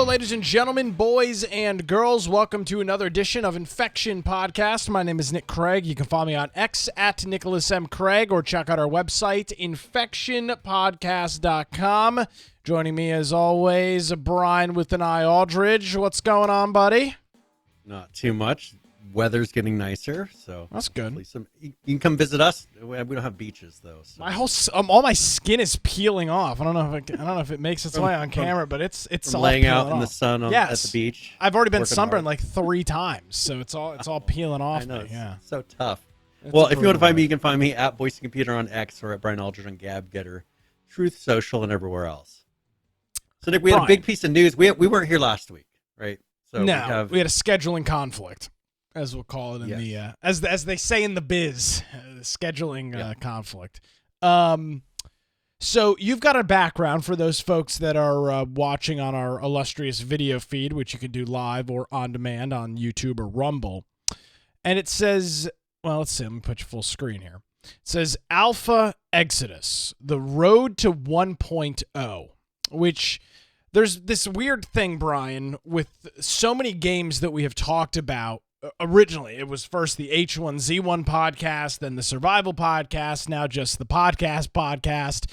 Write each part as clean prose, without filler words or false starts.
Hello, ladies and gentlemen, boys and girls. Welcome to another edition of Infection Podcast. My name is Nick Craig. You can follow me on X at Nicholas M. Craig or check out our website, infectionpodcast.com. Joining me, as always, Brian with an eye, Aldridge. What's going on, buddy? Not too much. Weather's getting nicer, so that's good. You can come visit us. We don't have beaches though. So. My whole all my skin is peeling off. I don't know if it makes its way on camera, but it's all laying out in off. the sun at the beach. I've already been sunburned like 3 times, so it's all peeling off. I know, me. Yeah, so tough. It's well, if you want to find me, you can find me at Boise Computer on X or at Brian Aldridge on Gab, Getter, Truth Social, and everywhere else. So Nick, we had a big piece of news. We weren't here last week, right? So no, we had a scheduling conflict, as we'll call it in the as they say in the biz, scheduling conflict. So you've got a background for those folks that are watching on our illustrious video feed, which you can do live or on demand on YouTube or Rumble. And it says, well, let's see, let me put you full screen here. It says Alpha Exodus, the road to 1.0, which there's this weird thing, Brian, with so many games that we have talked about. Originally, it was first the H1Z1 podcast, then the Survival podcast, now just the podcast.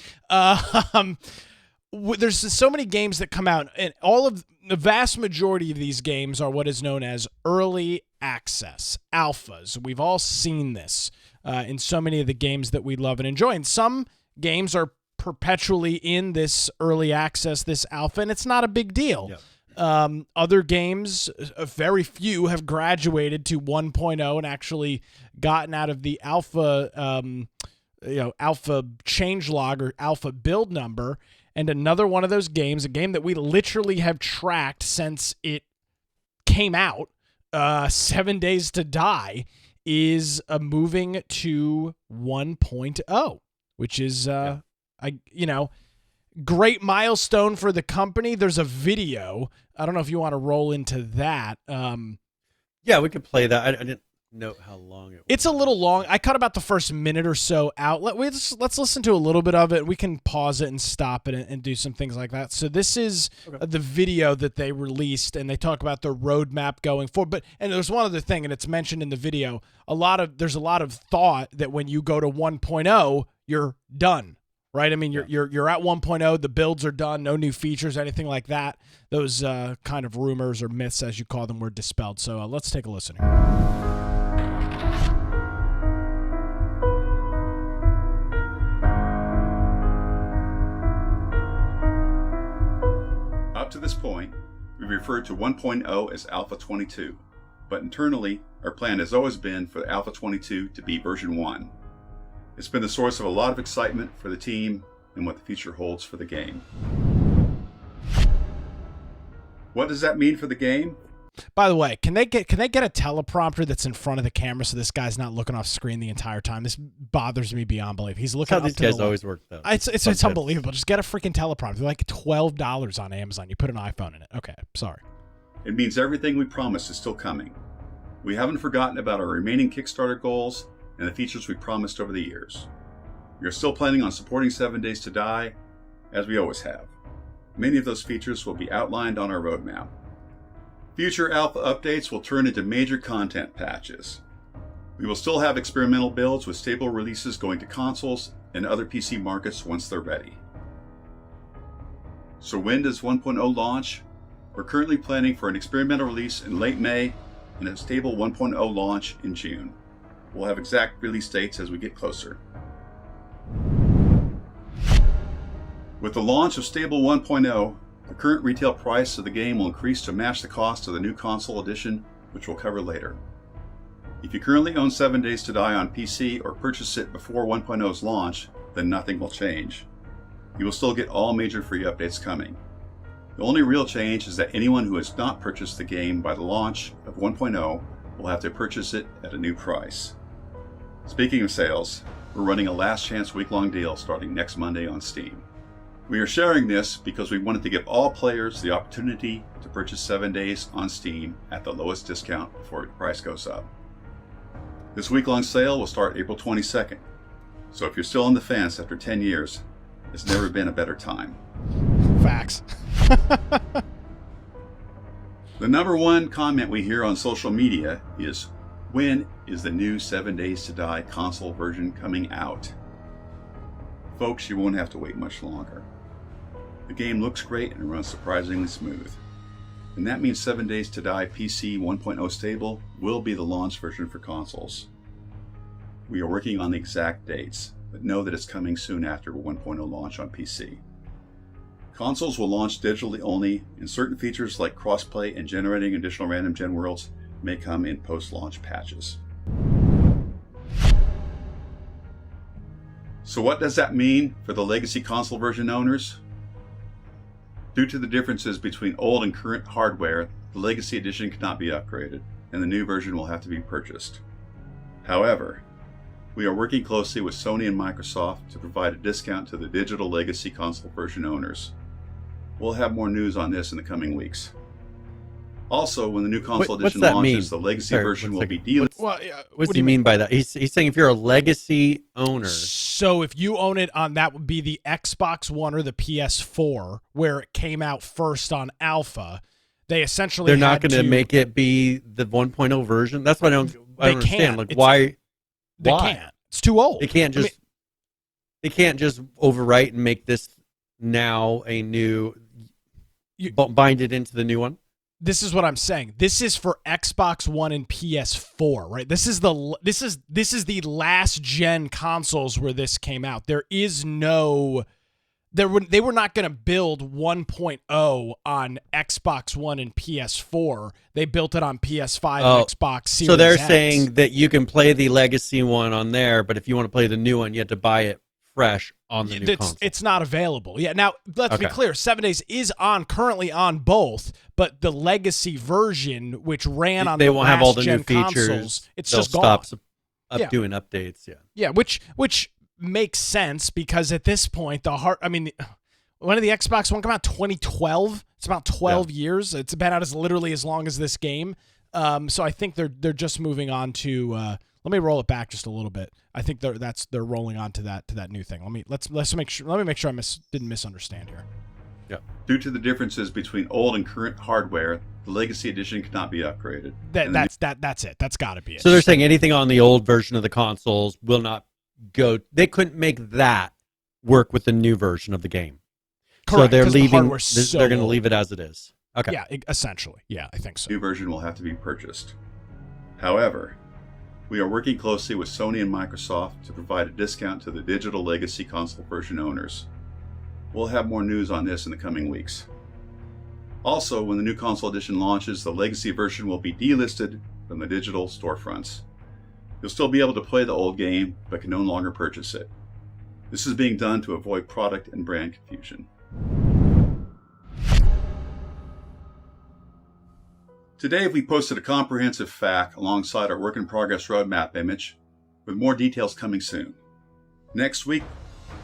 There's so many games that come out, and the vast majority of these games are what is known as early access, alphas. We've all seen this in so many of the games that we love and enjoy, and some games are perpetually in this early access, this alpha, and it's not a big deal. Yep. Other games, very few have graduated to 1.0 and actually gotten out of the alpha, alpha changelog or alpha build number. And another one of those games, a game that we literally have tracked since it came out, 7 Days to Die, is moving to 1.0, which is great milestone for the company. There's a video. I don't know if you want to roll into that. Yeah, we could play that. I didn't know how long it was. It's a little long. I cut about the first minute or so out. Let's listen to a little bit of it. We can pause it and stop it and do some things like that. So this is the video that they released, and they talk about the roadmap going forward. And there's one other thing, and it's mentioned in the video. There's a lot of thought that when you go to 1.0, you're done. Right, I mean, you're at 1.0. The builds are done. No new features, anything like that. Those kind of rumors or myths, as you call them, were dispelled. So let's take a listen here. Up to this point, we referred to 1.0 as Alpha 22, but internally, our plan has always been for Alpha 22 to be version 1. It's been the source of a lot of excitement for the team and what the future holds for the game. What does that mean for the game? By the way, can they get a teleprompter that's in front of the camera so this guy's not looking off screen the entire time? This bothers me beyond belief. He's looking up to the These guys always work though. It's unbelievable. Just get a freaking teleprompter. They're like $12 on Amazon. You put an iPhone in it. Okay, sorry. It means everything we promised is still coming. We haven't forgotten about our remaining Kickstarter goals and the features we promised over the years. We are still planning on supporting 7 Days to Die, as we always have. Many of those features will be outlined on our roadmap. Future alpha updates will turn into major content patches. We will still have experimental builds with stable releases going to consoles and other PC markets once they're ready. So when does 1.0 launch? We're currently planning for an experimental release in late May and a stable 1.0 launch in June. We'll have exact release dates as we get closer. With the launch of Stable 1.0, the current retail price of the game will increase to match the cost of the new console edition, which we'll cover later. If you currently own 7 Days to Die on PC or purchase it before 1.0's launch, then nothing will change. You will still get all major free updates coming. The only real change is that anyone who has not purchased the game by the launch of 1.0 will have to purchase it at a new price. Speaking of sales, we're running a last chance week-long deal starting next Monday on Steam. We are sharing this because we wanted to give all players the opportunity to purchase 7 Days on Steam at the lowest discount before the price goes up. This week-long sale will start April 22nd, so if you're still on the fence after 10 years, it's never been a better time. Facts. The number one comment we hear on social media is, when is the new 7 Days to Die console version coming out? Folks, you won't have to wait much longer. The game looks great and runs surprisingly smooth. And that means 7 Days to Die PC 1.0 stable will be the launch version for consoles. We are working on the exact dates, but know that it's coming soon after 1.0 launch on PC. Consoles will launch digitally only, and certain features like crossplay and generating additional random gen worlds may come in post-launch patches. So what does that mean for the legacy console version owners? Due to the differences between old and current hardware, the Legacy Edition cannot be upgraded, and the new version will have to be purchased. However, we are working closely with Sony and Microsoft to provide a discount to the digital Legacy console version owners. We'll have more news on this in the coming weeks. Also, when the new console edition launches, the Legacy version will be delisted. What do you mean by that? He's saying if you're a Legacy owner. So if you own it on, that would be the Xbox One or the PS4, where it came out first on Alpha, they essentially they're not going to make it be the 1.0 version. That's what I don't understand. Like why? They can't. It's too old. They can't just. They can't just overwrite and make this now a new. Bind it into the new one. This is what I'm saying. This is for Xbox One and PS4, right? This is the last gen consoles where this came out. There is no they were not going to build 1.0 on Xbox One and PS4. They built it on PS5 and Xbox Series So they're X. saying that you can play the legacy one on there, but if you want to play the new one, you have to buy it fresh on the new console. It's not available. Yeah, now let's be clear. 7 Days is currently on both, but the legacy version, which ran on they won't have all the new features. Consoles, it's just gone. Stop doing updates. Yeah, which makes sense because at this point when did the Xbox One come out? 2012. It's about 12 years. It's been out literally as long as this game. So I think they're just moving on to. Let me roll it back just a little bit. I think they're rolling on to that new thing. Let me make sure I didn't misunderstand here. Yeah. Due to the differences between old and current hardware, the Legacy Edition cannot be upgraded. That's it. That's got to be it. So they're saying anything on the old version of the consoles will not go. They couldn't make that work with the new version of the game. Correct, so they're leaving. They're going to leave it as it is. Okay. Yeah, essentially. Yeah, I think so. New version will have to be purchased. However, we are working closely with Sony and Microsoft to provide a discount to the digital Legacy console version owners. We'll have more news on this in the coming weeks. Also, when the new console edition launches, the Legacy version will be delisted from the digital storefronts. You'll still be able to play the old game, but can no longer purchase it. This is being done to avoid product and brand confusion. Today we posted a comprehensive FAQ alongside our work in progress roadmap image, with more details coming soon. Next week,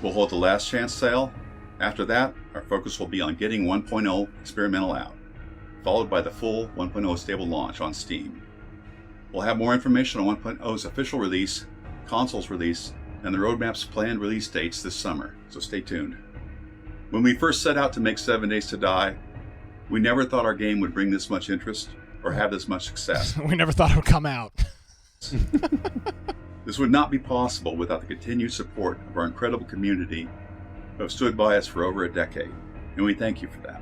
we'll hold the last chance sale. After that, our focus will be on getting 1.0 experimental out, followed by the full 1.0 stable launch on Steam. We'll have more information on 1.0's official release, consoles release, and the roadmap's planned release dates this summer, so stay tuned. When we first set out to make 7 Days to Die, we never thought our game would bring this much interest or have this much success. We never thought it would come out. This would not be possible without the continued support of our incredible community who have stood by us for over a decade, and we thank you for that.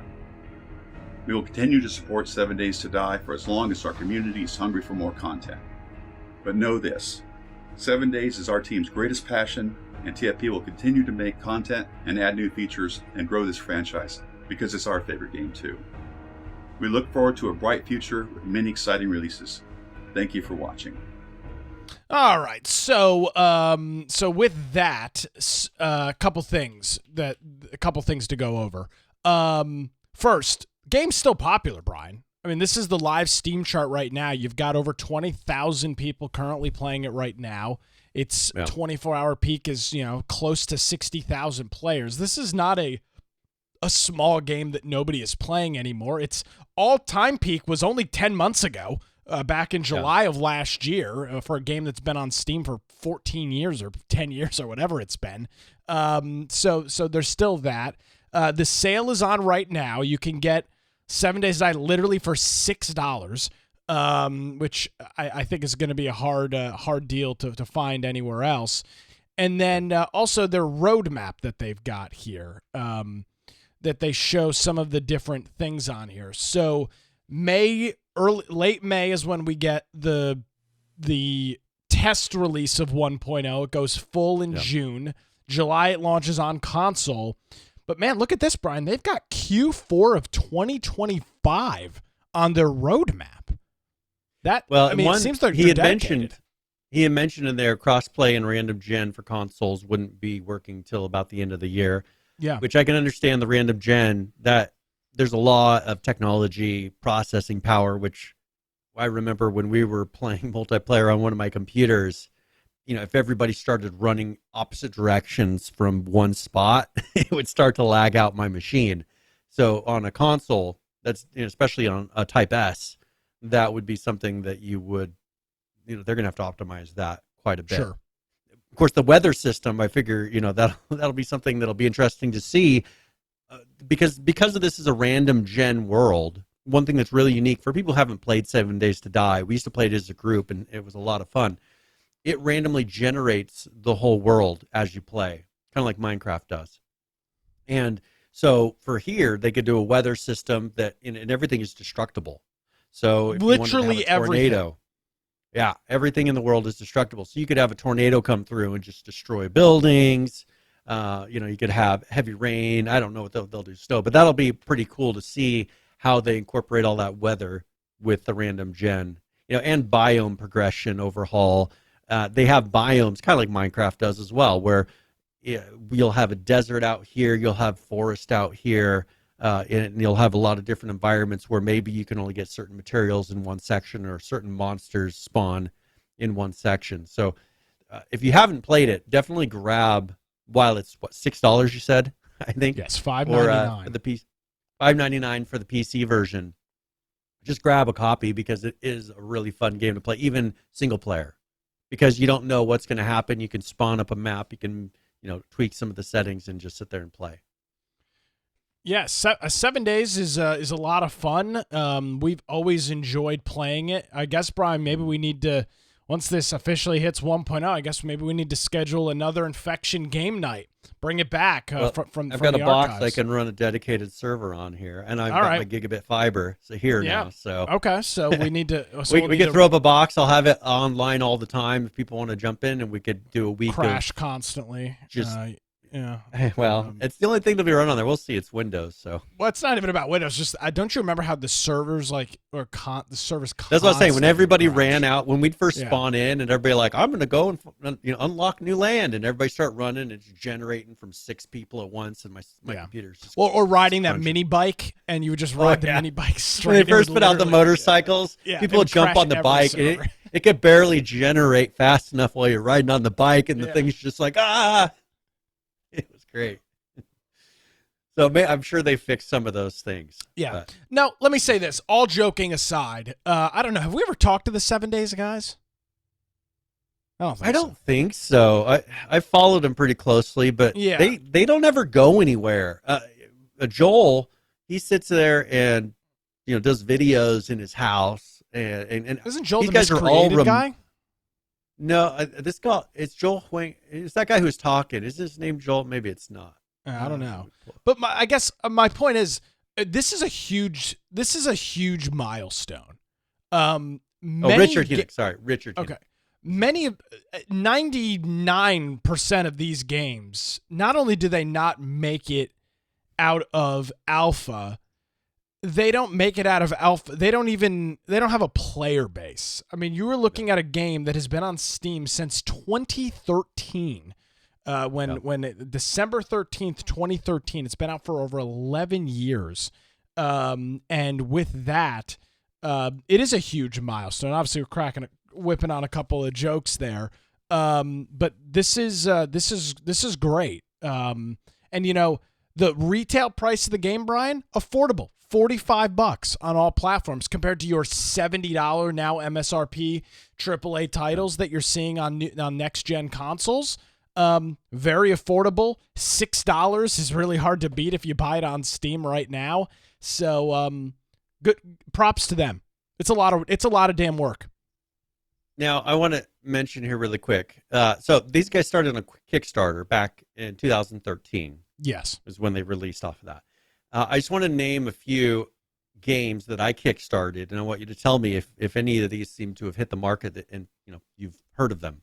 We will continue to support 7 Days to Die for as long as our community is hungry for more content. But know this, 7 Days is our team's greatest passion, and TFP will continue to make content and add new features and grow this franchise because it's our favorite game too. We look forward to a bright future with many exciting releases. Thank you for watching. All right, so with that, a couple things to go over. First, game's still popular, Brian. I mean, this is the live Steam chart right now. You've got over 20,000 people currently playing it right now. Its 24-hour peak is close to 60,000 players. This is not a small game that nobody is playing anymore. Its all-time peak was only 10 months ago. Back in July of last year, for a game that's been on Steam for 14 years or 10 years or whatever it's been. So there's still that. The sale is on right now. You can get 7 Days to Die literally for $6, which I think is going to be a hard deal to find anywhere else. And then also their roadmap that they've got here, that they show some of the different things on here. So late May is when we get the test release of 1.0. It goes full in June. July it launches on console. But man, look at this, Brian. They've got Q4 of 2025 on their roadmap. It seems like he had mentioned in there crossplay and random gen for consoles wouldn't be working till about the end of the year. Yeah, which I can understand the random gen, that there's a lot of technology processing power, which I remember when we were playing multiplayer on one of my computers, if everybody started running opposite directions from one spot, it would start to lag out my machine. So on a console, that's especially on a Type S, that would be something that you would, they're going to have to optimize that quite a bit. Sure. Of course, the weather system, I figure, that'll be something that'll be interesting to see, because of this is a random gen world. One thing that's really unique for people who haven't played 7 Days to Die, we used to play it as a group, and it was a lot of fun. It randomly generates the whole world as you play, kind of like Minecraft does. And so for here, they could do a weather system and everything is destructible. So if literally you want to have a tornado, everything in the world is destructible. So you could have a tornado come through and just destroy buildings. You could have heavy rain. I don't know what they'll do snow, but that'll be pretty cool to see how they incorporate all that weather with the random gen, and biome progression overhaul. They have biomes, kind of like Minecraft does as well, where you'll have a desert out here, you'll have forest out here, and you'll have a lot of different environments where maybe you can only get certain materials in one section or certain monsters spawn in one section. So if you haven't played it, definitely grab, while it's, $6 you said, I think? Yes, $5.99. For the PC, $5.99 for the PC version. Just grab a copy because it is a really fun game to play, even single player. Because you don't know what's going to happen. You can spawn up a map. You can, tweak some of the settings and just sit there and play. Yeah, 7 Days is a lot of fun. We've always enjoyed playing it. I guess, Brian, maybe we need to, once this officially hits 1.0, I guess maybe we need to schedule another Infection game night. Bring it back from I've got the a box archives. I can run a dedicated server on here, and I've All got right. my gigabit fiber now. So okay, so we need to. we could throw up a box. I'll have it online all the time if people want to jump in, and we could do a week crash of constantly. Just Yeah. Well, it's the only thing that'll be run on there. We'll see. It's Windows, so. Well, it's not even about Windows. Just don't you remember how the servers the servers? That's what I'm saying. When everybody crash. ran out, when we'd first spawn in, and everybody like, I'm going to go and unlock new land, and everybody start running, and it's generating from 6 people at once, and my computer's just. Or riding that mini bike, and you would just ride the mini bike straight. When they first put out the motorcycles, people would jump on the bike, and it could barely generate fast enough while you're riding on the bike, and the thing's just like It was great. So I'm sure they fixed some of those things. Yeah. But. Now, let me say this. All joking aside, I don't know. Have we ever talked to the 7 Days guys? I don't think so. I followed them pretty closely, but they don't ever go anywhere. Joel, he sits there and does videos in his house, and isn't Joel these the guys are all guy? No, this guy, it's Joel Huang. It's that guy who's talking. Is his name Joel? Maybe it's not. I don't know. But I guess my point is, this is a huge milestone. Richard Henick. Sorry, Richard Henick. Okay. Many of 99% of these games, not only do they not make it out of alpha, they don't make it out of alpha. They don't have a player base. I mean, you were looking at a game that has been on Steam since 2013. When December 13th, 2013, it's been out for over 11 years. And with that, it is a huge milestone. Obviously, we're whipping on a couple of jokes there. But this is great. And the retail price of the game, Brian, affordable. $45 on all platforms compared to your $70 now MSRP AAA titles that you're seeing on next gen consoles. Very affordable. $6 is really hard to beat if you buy it on Steam right now. So good props to them. It's a lot of damn work. Now, I want to mention here really quick. So these guys started on a Kickstarter back in 2013. Yes. Is when they released off of that. I just want to name a few games that I kickstarted, and I want you to tell me if any of these seem to have hit the market and you've heard of them.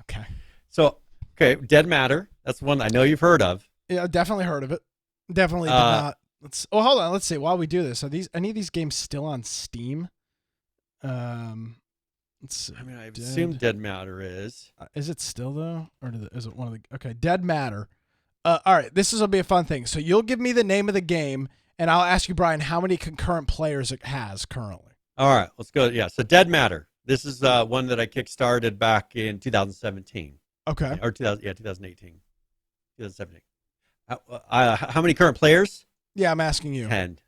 Okay. So, Dead Matter. That's one I know you've heard of. Yeah, I've definitely heard of it. Definitely did not. Hold on. Let's see. While we do this, are any of these games still on Steam? Let's see. I mean, I assume Dead Matter is. Is it still though, or is it one of the? Okay, Dead Matter. All right, this is gonna be a fun thing. So you'll give me the name of the game, and I'll ask you, Brian, how many concurrent players it has currently. All right, let's go. Yeah, so Dead Matter. This is one that I kickstarted back in 2017. Okay. Or 2018, 2017. How many current players? Yeah, I'm asking you. 10.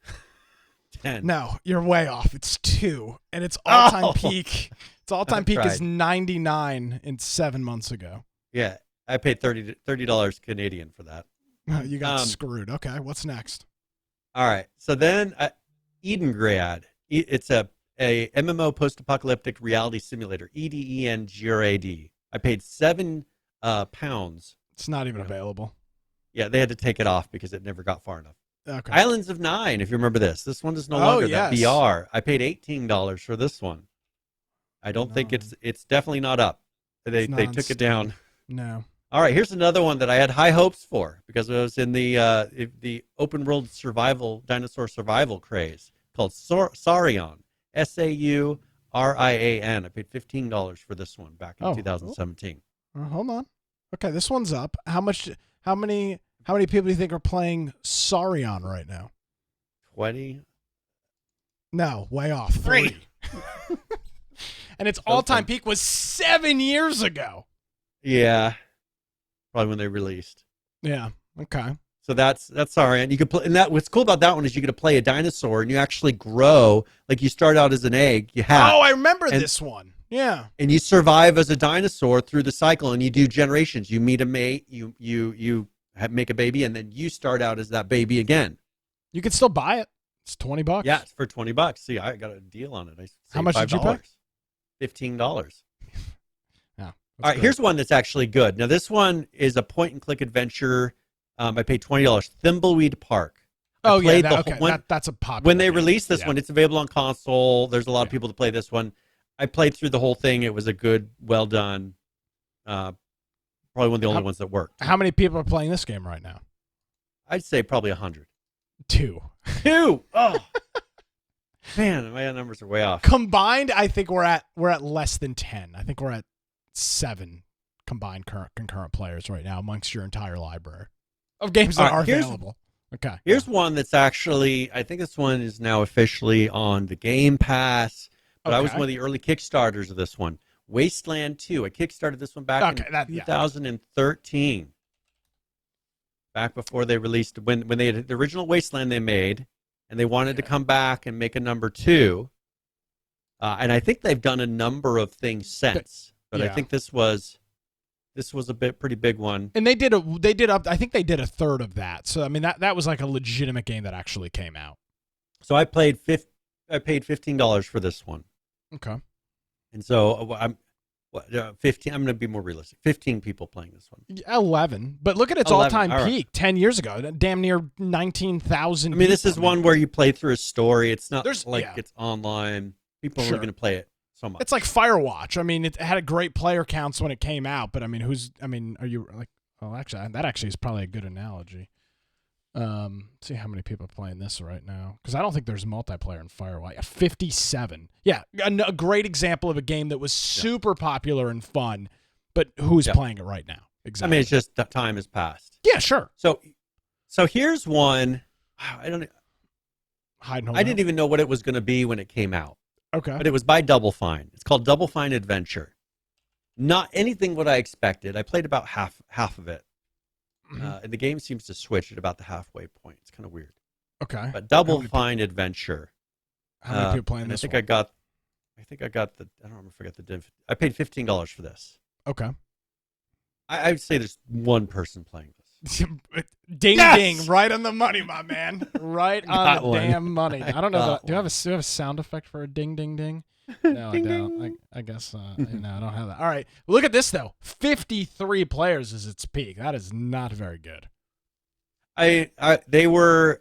10. No, you're way off. It's 2, and its all-time peak. Its all-time peak is 99 in 7 months ago. Yeah, I paid $30 Canadian for that. You got screwed. Okay, what's next? All right, so then Edengrad. It's a MMO post-apocalyptic reality simulator. EDENGRAD. I paid £7. It's not even available. Yeah, they had to take it off because it never got far enough. Okay. Islands of Nine, if you remember this. This one is no longer that VR. I paid $18 for this one. I don't think it's definitely not up. They took it down. No. All right, here's another one that I had high hopes for because it was in the open world dinosaur survival craze called Saurian. SAURIAN. I paid $15 for this one back in 2017. Hold on. Okay, this one's up. How many people do you think are playing Saurian right now? 20. No, way off. 3. And its all-time peak was 7 years ago. Yeah, probably when they released. Yeah. Okay. So that's Saurian. You could play, and what's cool about that one is you get to play a dinosaur, and you actually grow. Like you start out as an egg, you hatch. Oh, I remember this one. Yeah. And you survive as a dinosaur through the cycle, and you do generations. You meet a mate, you make a baby, and then you start out as that baby again. You can still buy it. It's $20. Yeah, it's for $20. See, I got a deal on it. How much did you pay? $15. Yeah. All right, here's one that's actually good. Now, this one is a point-and-click adventure. I paid $20. Thimbleweed Park. That's a popular. When they released this one, it's available on console. There's a lot of people to play this one. I played through the whole thing. It was a good, well done. Probably one of the only ones that worked. How many people are playing this game right now? I'd say probably 100. 2. Oh, man, my numbers are way off. Combined, I think we're at less than 10. I think we're at 7 combined concurrent players right now amongst your entire library of games that are available. Okay. Here's one that's actually, I think this one is now officially on the Game Pass. But I was one of the early Kickstarters of this one. Wasteland 2. I kickstarted this one back in 2013. Back before they released, when they had the original Wasteland they made, and they wanted to come back and make a number 2. And I think they've done a number of things since. But I think this was a pretty big one. And I think they did a third of that. So I mean that was like a legitimate game that actually came out. So I paid $15 for this one. Okay. And so I'm 15. I'm going to be more realistic. 15 people playing this one. 11. But look at its all-time peak 10 years ago. Damn near 19,000. I mean, this is one where you play through a story. It's not it's online. People are going to play it so much. It's like Firewatch. I mean, it had a great player counts when it came out. But I mean, are you like? Well, actually, that actually is probably a good analogy. Let's see how many people are playing this right now, because I don't think there's multiplayer in Firewatch. 57. Yeah, a great example of a game that was super popular and fun, but who's playing it right now? Exactly. I mean, it's just the time has passed. Yeah, sure. So here's one. I didn't even know what it was going to be when it came out. Okay. But it was by Double Fine. It's called Double Fine Adventure. Not anything what I expected. I played about half of it. And the game seems to switch at about the halfway point. It's kind of weird. Okay. But Double Fine Adventure. How many people playing this? I think I got the. I don't remember. I forget the div. I paid $15 for this. Okay. I'd say there's one person playing this. Ding Yes! ding, right on the money, my man. Right on Got the one. damn money. I don't know. got Do you have a sound effect for a ding ding ding? No, Ding, I don't. ding. I guess no, I don't have that. All right, look at this though. 53 players is its peak. That is not very good. I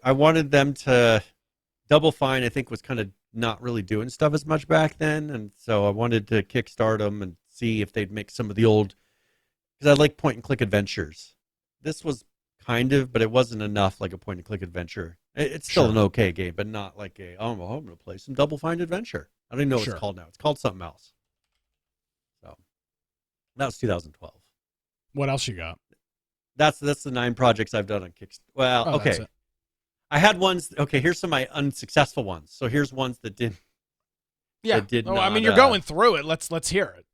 wanted them to Double Fine. I think was kind of not really doing stuff as much back then, and so I wanted to kickstart them and see if they'd make some of the old, because I like point and click adventures. This was kind of, but it wasn't enough like a point and click adventure. It's still an okay game, but not like I'm going to play some Double Fine adventure. I don't even know what it's called now. It's called something else. So that was 2012. What else you got? That's the 9 projects I've done on Kickstarter. Well, Oh, that's okay. it. I had ones. Okay, here's some of my unsuccessful ones. So here's ones that did. Yeah. That did I not, mean, you're going through it. Let's hear it.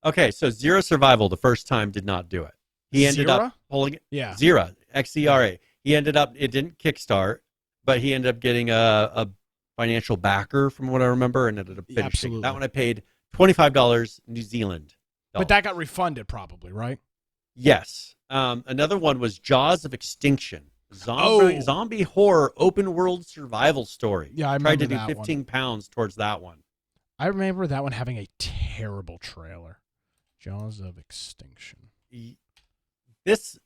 Okay, so Zero Survival the first time did not do it. He ended Zera? up pulling it. Yeah. Zera, XERA. He ended up. It didn't kickstart, but he ended up getting a financial backer from what I remember, and ended up finishing. Absolutely. That one I paid $25 New Zealand. But that got refunded probably, right? Yes. Another one was Jaws of Extinction. Zombie horror open world survival story. Yeah, I tried remember to do that 15 one. pounds towards that one. I remember that one having a terrible trailer. Jaws of Extinction. This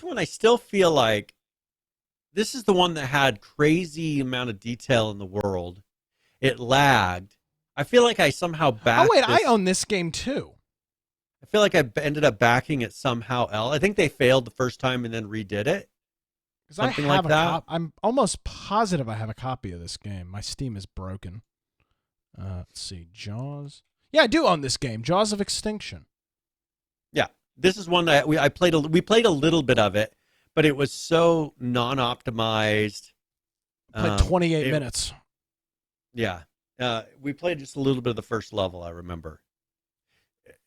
one I still feel like this is the one that had crazy amount of detail in the world. It lagged. I feel like I somehow backed. Oh wait, I own this game too. I feel like I ended up backing it somehow else. I think they failed the first time and then redid it. Because I Something have like that. I'm almost positive I have a copy of this game. My Steam is broken. Let's see, Jaws. Yeah, I do own this game, Jaws of Extinction. Yeah, this is one that we played a little bit of it, but it was so non-optimized. Played 28 minutes. Yeah, we played just a little bit of the first level. I remember.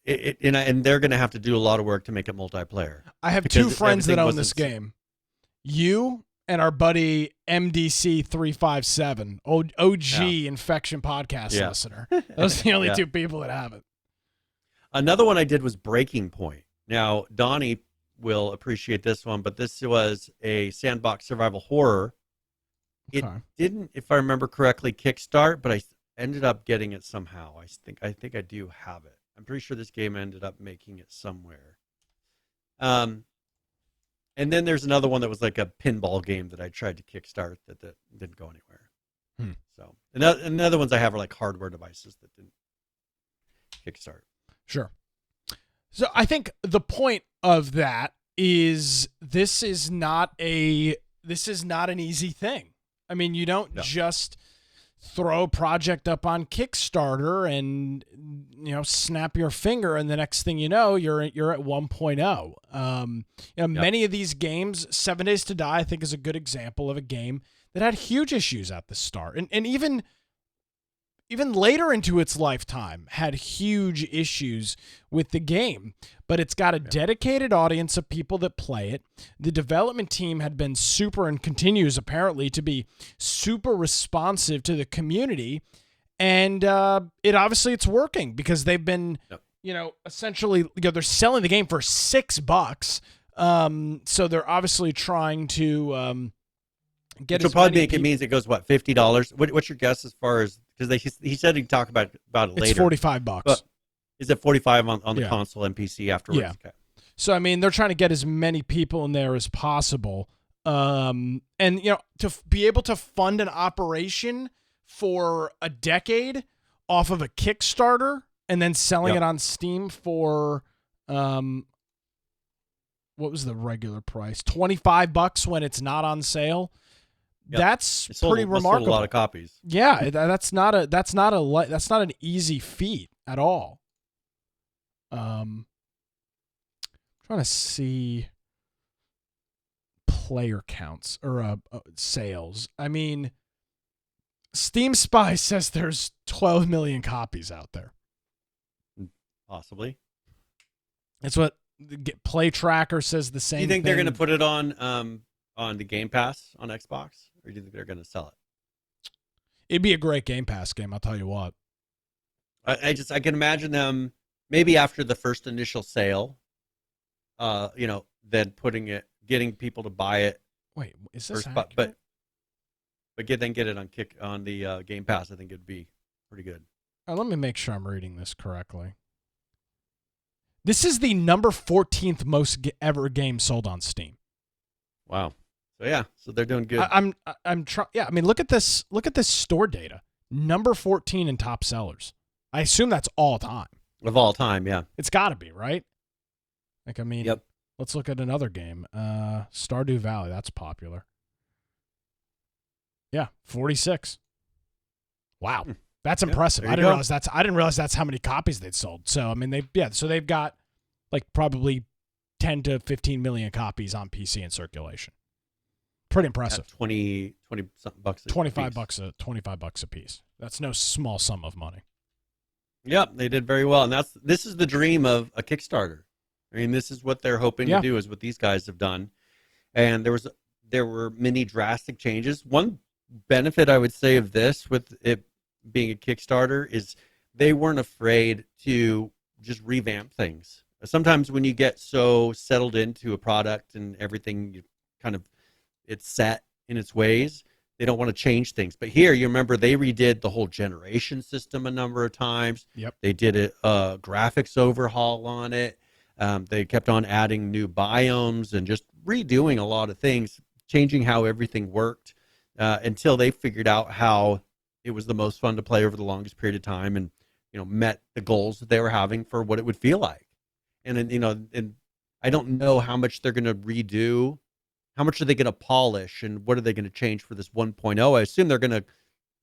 And they're going to have to do a lot of work to make it multiplayer. I have because 2 friends that everything own this wasn't- game. You and our buddy MDC357, OG Infection Podcast Yeah. listener. Those are the only Yeah. 2 people that have it. Another one I did was Breaking Point. Now, Donnie will appreciate this one, but this was a sandbox survival horror. It Okay. didn't, if I remember correctly, kickstart, but I ended up getting it somehow. I think I do have it. I'm pretty sure this game ended up making it somewhere. And then there's another one that was like a pinball game that I tried to kickstart that didn't go anywhere. So another ones I have are like hardware devices that didn't kickstart. Sure. So I think the point of that is this is not an easy thing. I mean, you don't just throw a project up on Kickstarter and snap your finger, and the next thing you know, you're at 1.0. Many of these games, 7 Days to Die, I think is a good example of a game that had huge issues at the start, and even later into its lifetime had huge issues with the game, but it's got a dedicated audience of people that play it. The development team had been super and continues apparently to be super responsive to the community. And it's working because they've been, essentially, they're selling the game for $6. So they're obviously trying to get. Which will probably make it means it goes what, $50? What's your guess as far as, because he said he'd talk about it later. It's $45. But is it 45 on the console and PC afterwards? Yeah. Okay. So I mean, they're trying to get as many people in there as possible, and to be able to fund an operation for a decade off of a Kickstarter and then selling it on Steam for what was the regular price? $25 when it's not on sale. Yep. That's pretty Sold remarkable. a lot of copies. Yeah, that's not an easy feat at all. Trying to see player counts or sales. I mean, Steam Spy says there's 12 million copies out there. Possibly. That's what the Play Tracker says. The same. Do you think thing. they're going to put it on the Game Pass on Xbox, or do you think they're going to sell it? It'd be a great Game Pass game. I'll tell you what. I can imagine them maybe after the first initial sale, than getting people to buy it Wait, is this first, accurate? but get it on the Game Pass. I think it'd be pretty good. Let me make sure I'm reading this correctly. This is the number 14th most ever game sold on Steam. Wow. So yeah, so they're doing good. I'm trying. Yeah, I mean, look at this. Look at this store data. Number 14 in top sellers. I assume that's all time. Of all time, yeah. It's got to be, right? Like, I mean, Yep. Let's look at another game. Stardew Valley. That's popular. Yeah, 46. Wow. That's impressive. there I you didn't go. realize that's how many copies they'd sold. So, I mean, they've got like probably 10 to 15 million copies on PC in circulation. Pretty impressive. At 20 something bucks. a 25 piece. bucks a piece. That's no small sum of money. Yep, they did very well, and this is the dream of a Kickstarter. I mean, this is what they're hoping Yeah. to do, is what these guys have done. And there were many drastic changes. One benefit I would say of this, with it being a Kickstarter, is they weren't afraid to just revamp things. Sometimes when you get so settled into a product and everything, it's set in its ways, they don't want to change things. But here, you remember, they redid the whole generation system a number of times. Yep. They did a graphics overhaul on it. They kept on adding new biomes and just redoing a lot of things, changing how everything worked, until they figured out how it was the most fun to play over the longest period of time, and met the goals that they were having for what it would feel like. And and I don't know how much they're going to redo. How much are they going to polish, and what are they going to change for this 1.0? I assume they're going to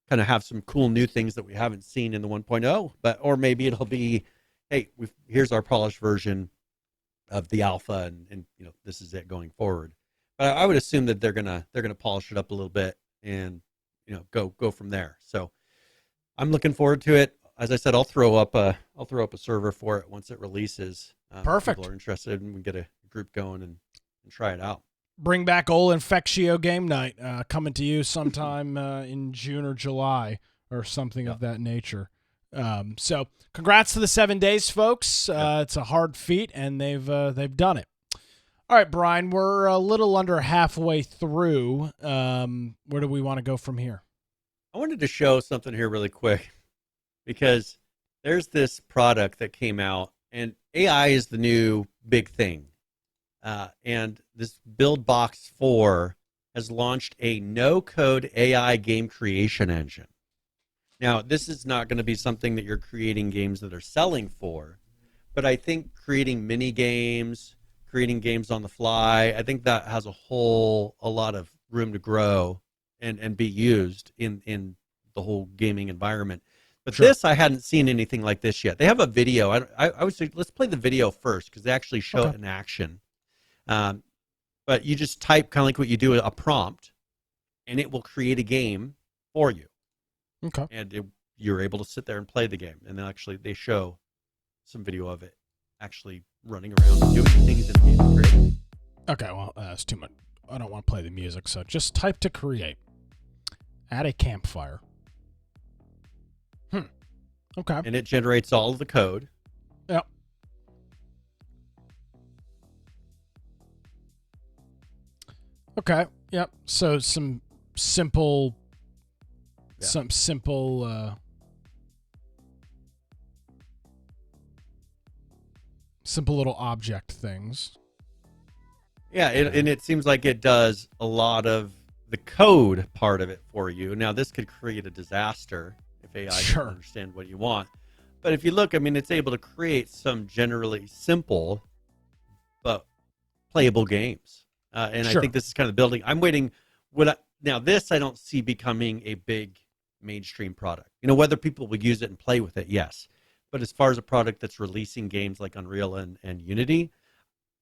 kind of have some cool new things that we haven't seen in the 1.0, or maybe it'll be, hey, here's our polished version of the alpha, and this is it going forward. But I would assume that they're gonna polish it up a little bit and go from there. So I'm looking forward to it. As I said, I'll throw up a server for it once it releases. Perfect. People are interested, and we get a group going and try it out. Bring back old Infectio game night, coming to you sometime in June or July or something of that nature. So congrats to the 7 days, folks. It's a hard feat, and they've done it. All right, Brian, we're a little under halfway through. Where do we want to go from here? I wanted to show something here really quick, because there's this product that came out, and AI is the new big thing. And this BuildBox 4 has launched a no-code AI game creation engine. Now, this is not going to be something that you're creating games that are selling for, but I think creating mini games, creating games on the fly, I think that has a lot of room to grow and be used in the whole gaming environment. But Sure. This, I hadn't seen anything like this yet. They have a video. I would say let's play the video first, because they actually show it in action. But you just type, kind of like what you do, a prompt, and it will create a game for you. Okay. And you're able to sit there and play the game. And then actually they show some video of it actually running around and doing things in the game. Great. Okay, well, that's too much. I don't want to play the music, so just type to create. Add a campfire. Okay. And it generates all of the code. Yep. Okay. Yep. So some simple simple little object things. Yeah, and it seems like it does a lot of the code part of it for you. Now, this could create a disaster if AI Sure. doesn't understand what you want. But if you look, I mean, it's able to create some generally simple but playable games. And Sure. I think this is kind of the building. I'm waiting. Now, this I don't see becoming a big mainstream product. Whether people will use it and play with it, yes. But as far as a product that's releasing games like Unreal and Unity,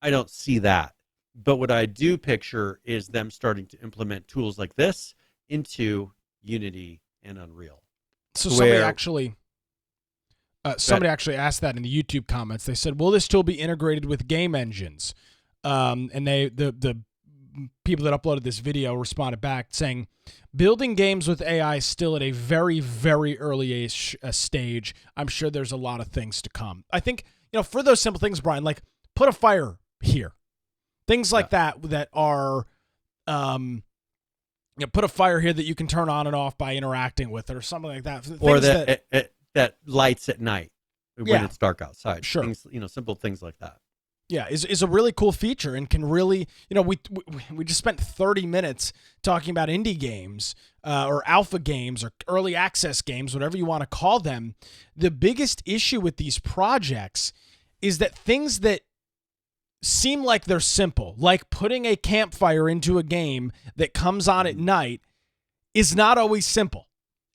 I don't see that. But what I do picture is them starting to implement tools like this into Unity and Unreal. So Where- somebody actually asked that in the YouTube comments. They said, "Will this tool be integrated with game engines?" And the people that uploaded this video responded back saying, "Building games with AI is still at a very, very early stage. I'm sure there's a lot of things to come." I think for those simple things, Brian, like put a fire here. Things like that are, put a fire here that you can turn on and off by interacting with it or something like that. Or that lights at night when it's dark outside. Sure. Things, simple things like that. Yeah, is a really cool feature and can really, we just spent 30 minutes talking about indie games or alpha games or early access games, whatever you want to call them. The biggest issue with these projects is that things that seem like they're simple, like putting a campfire into a game that comes on at night, is not always simple.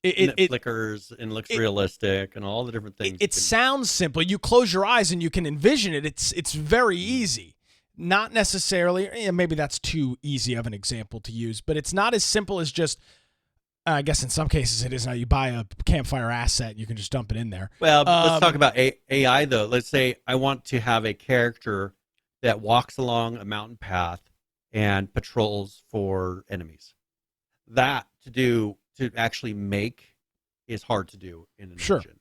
It flickers and looks realistic and all the different things. It sounds simple. You close your eyes and you can envision it. It's very easy. Not necessarily, maybe that's too easy of an example to use, but it's not as simple as just, I guess in some cases it is now. You buy a campfire asset, you can just dump it in there. Well, let's talk about AI though. Let's say I want to have a character that walks along a mountain path and patrols for enemies. That to actually make is hard to do in an engine.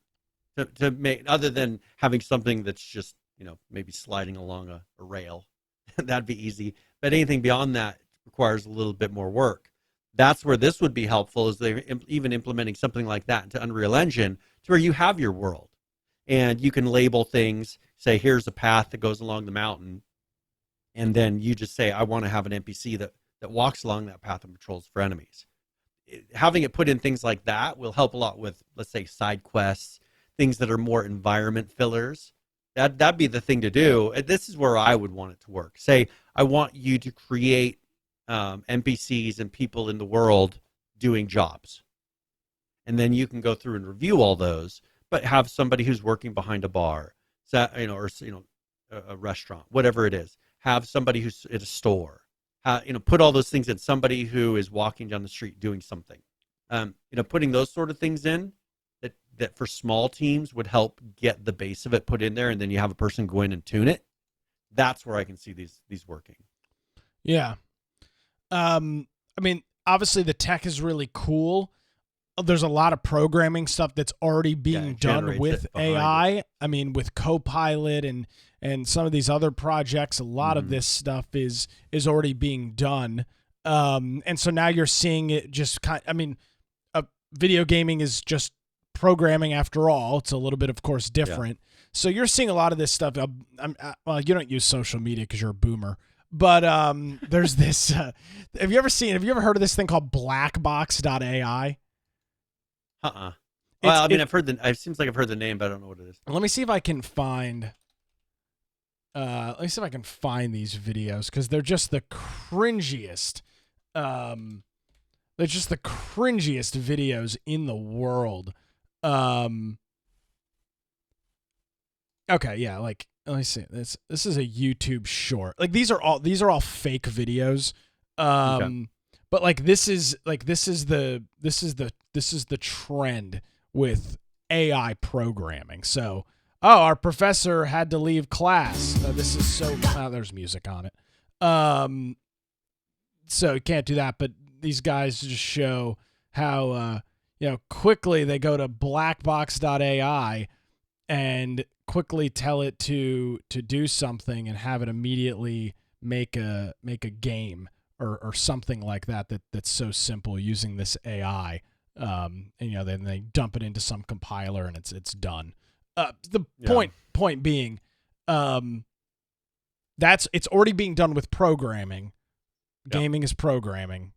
To make, other than having something that's just, maybe sliding along a rail, that'd be easy. But anything beyond that requires a little bit more work. That's where this would be helpful, is they're even implementing something like that into Unreal Engine to where you have your world and you can label things, say, here's a path that goes along the mountain. And then you just say, I want to have an NPC that walks along that path and patrols for enemies. Having it put in things like that will help a lot with, let's say, side quests, things that are more environment fillers. That'd be the thing to do. This is where I would want it to work. Say, I want you to create NPCs and people in the world doing jobs. And then you can go through and review all those, but have somebody who's working behind a bar, or a restaurant, whatever it is. Have somebody who's at a store. Put all those things in. Somebody who is walking down the street doing something. Putting those sort of things in that for small teams would help get the base of it put in there, and then you have a person go in and tune it. That's where I can see these working. Yeah. Obviously the tech is really cool. There's a lot of programming stuff that's already being done with AI. With Copilot and some of these other projects, a lot of this stuff is already being done. And so now you're seeing it just video gaming is just programming after all. It's a little bit, of course, different. Yeah. So you're seeing a lot of this stuff. Well, you don't use social media because you're a boomer. But there's this. Have you ever heard of this thing called Blackbox.ai? Well, it seems like I've heard the name, but I don't know what it is. Let me see if I can find. These videos, because they're just the cringiest. They're just the cringiest videos in the world. Okay, yeah, let me see. This is a YouTube short. These are all fake videos. But this is the trend with AI programming. So, our professor had to leave class. This is so. There's music on it. So you can't do that. But these guys just show how quickly they go to Blackbox.ai and quickly tell it to do something and have it immediately make a game or something like that's so simple using this AI. Then they dump it into some compiler and it's done. Point being, it's already being done with programming. Gaming is programming,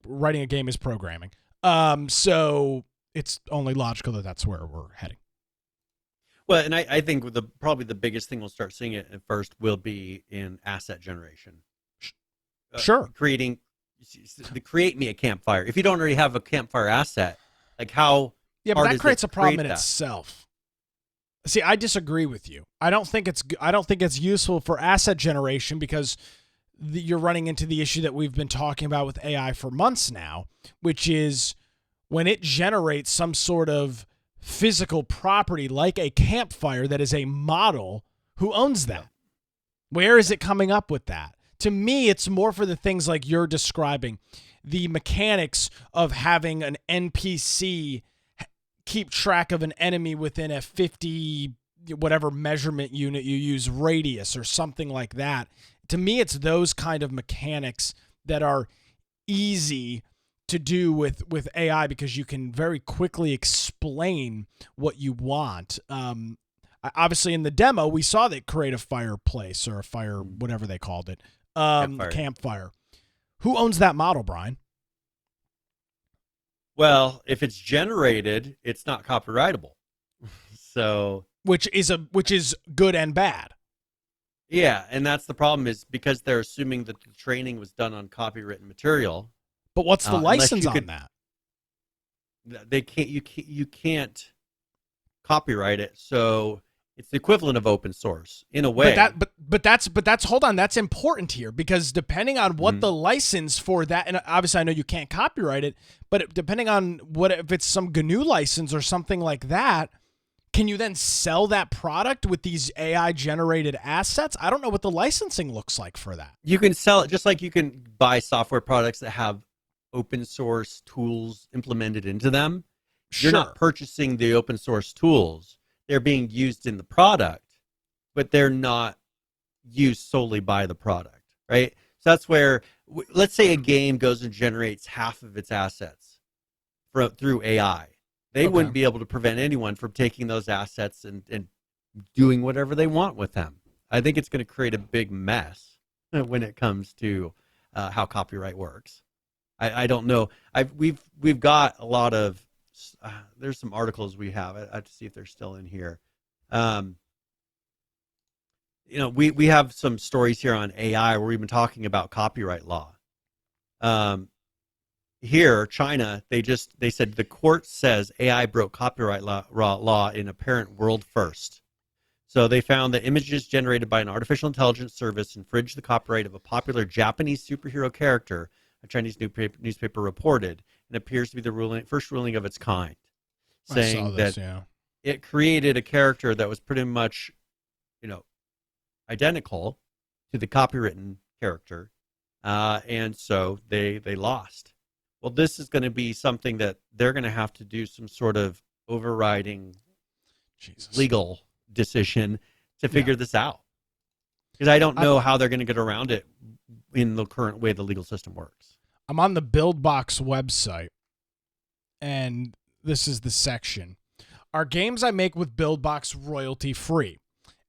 writing a game is programming. So it's only logical that's where we're heading. Well, and I think probably the biggest thing we'll start seeing it at first will be in asset generation. Sure. Create me a campfire. If you don't already have a campfire asset, how? Yeah, but that creates a problem in itself. See, I disagree with you. I don't think it's useful for asset generation because you're running into the issue that we've been talking about with AI for months now, which is when it generates some sort of physical property like a campfire that is a model, who owns that? Where is it coming up with that? To me, it's more for the things like you're describing, the mechanics of having an NPC keep track of an enemy within a 50 whatever measurement unit you use, radius or something like that. To me, it's those kind of mechanics that are easy to do with AI because you can very quickly explain what you want. Obviously, in the demo, we saw that create a fireplace or a fire, whatever they called it, campfire. Who owns that model, Brian? Well, if it's generated, it's not copyrightable. So, which is good and bad. Yeah, and that's the problem is because they're assuming that the training was done on copywritten material. But what's the license on that? They can't. You can't copyright it. So it's the equivalent of open source in a way. But that's hold on. That's important here because depending on what the license for that, and obviously I know you can't copyright it, but depending on if it's some GNU license or something like that, can you then sell that product with these AI generated assets? I don't know what the licensing looks like for that. You can sell it just like you can buy software products that have open source tools implemented into them. Sure. You're not purchasing the open source tools. They're being used in the product, but they're not used solely by the product, right? So that's where, let's say a game goes and generates half of its assets through AI. They wouldn't be able to prevent anyone from taking those assets and doing whatever they want with them. I think it's going to create a big mess when it comes to how copyright works. I don't know. We've got a lot of there's some articles we have. I have to see if they're still in here. We have some stories here on AI where we've been talking about copyright law. Here, China, they said the court says AI broke copyright law in apparent world first. So they found that images generated by an artificial intelligence service infringed the copyright of a popular Japanese superhero character, a Chinese newspaper reported, and appears to be the first ruling of its kind, saying that it created a character that was pretty much, identical to the copywritten character, and so they lost. Well, this is going to be something that they're going to have to do some sort of overriding legal decision to figure this out. Because I don't know how they're going to get around it in the current way the legal system works. I'm on the BuildBox website, and this is the section. Are games I make with BuildBox royalty free?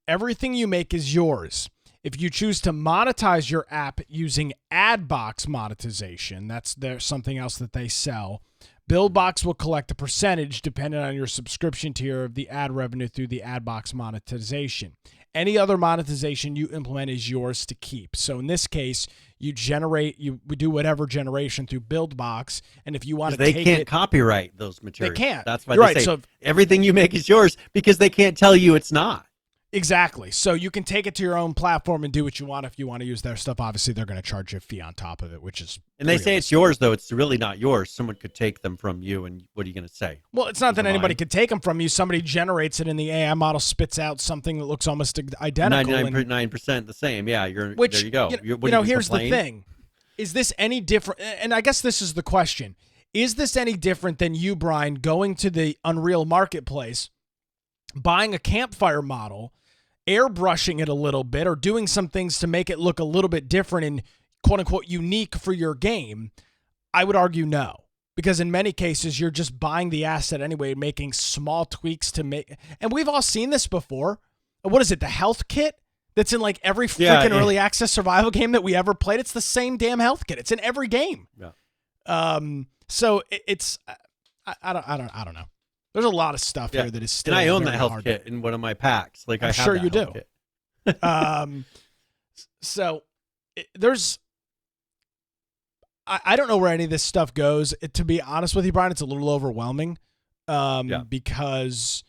Everything you make is yours. If you choose to monetize your app using AdBox monetization, that's something else that they sell, BuildBox will collect a percentage depending on your subscription tier of the ad revenue through the AdBox monetization. Any other monetization you implement is yours to keep. So in this case, you do whatever generation through BuildBox, and if you want to take it, they can't copyright those materials. They can't. That's why they say so everything you make is yours because they can't tell you it's not. Exactly. So you can take it to your own platform and do what you want. If you want to use their stuff, obviously they're going to charge you a fee on top of it, which is. And they say it's yours, though. It's really not yours. Someone could take them from you, and what are you going to say? Well, it's not that anybody could take them from you. Somebody generates it, and the AI model spits out something that looks almost identical. 99% the same. Yeah, there you go. Here's the thing. Is this any different? And I guess this is the question. Is this any different than you, Brian, going to the Unreal Marketplace, buying a campfire model, airbrushing it a little bit or doing some things to make it look a little bit different and quote unquote unique for your game? I would argue no, because in many cases you're just buying the asset anyway, making small tweaks to make, and we've all seen this before. What is it? The health kit that's in like every freaking early access survival game that we ever played. It's the same damn health kit. It's in every game. Yeah. So it's, I don't know. There's a lot of stuff here that is still. And I own that health kit in one of my packs. Like I'm sure you do. So there's. I don't know where any of this stuff goes. To be honest with you, Brian, it's a little overwhelming. Because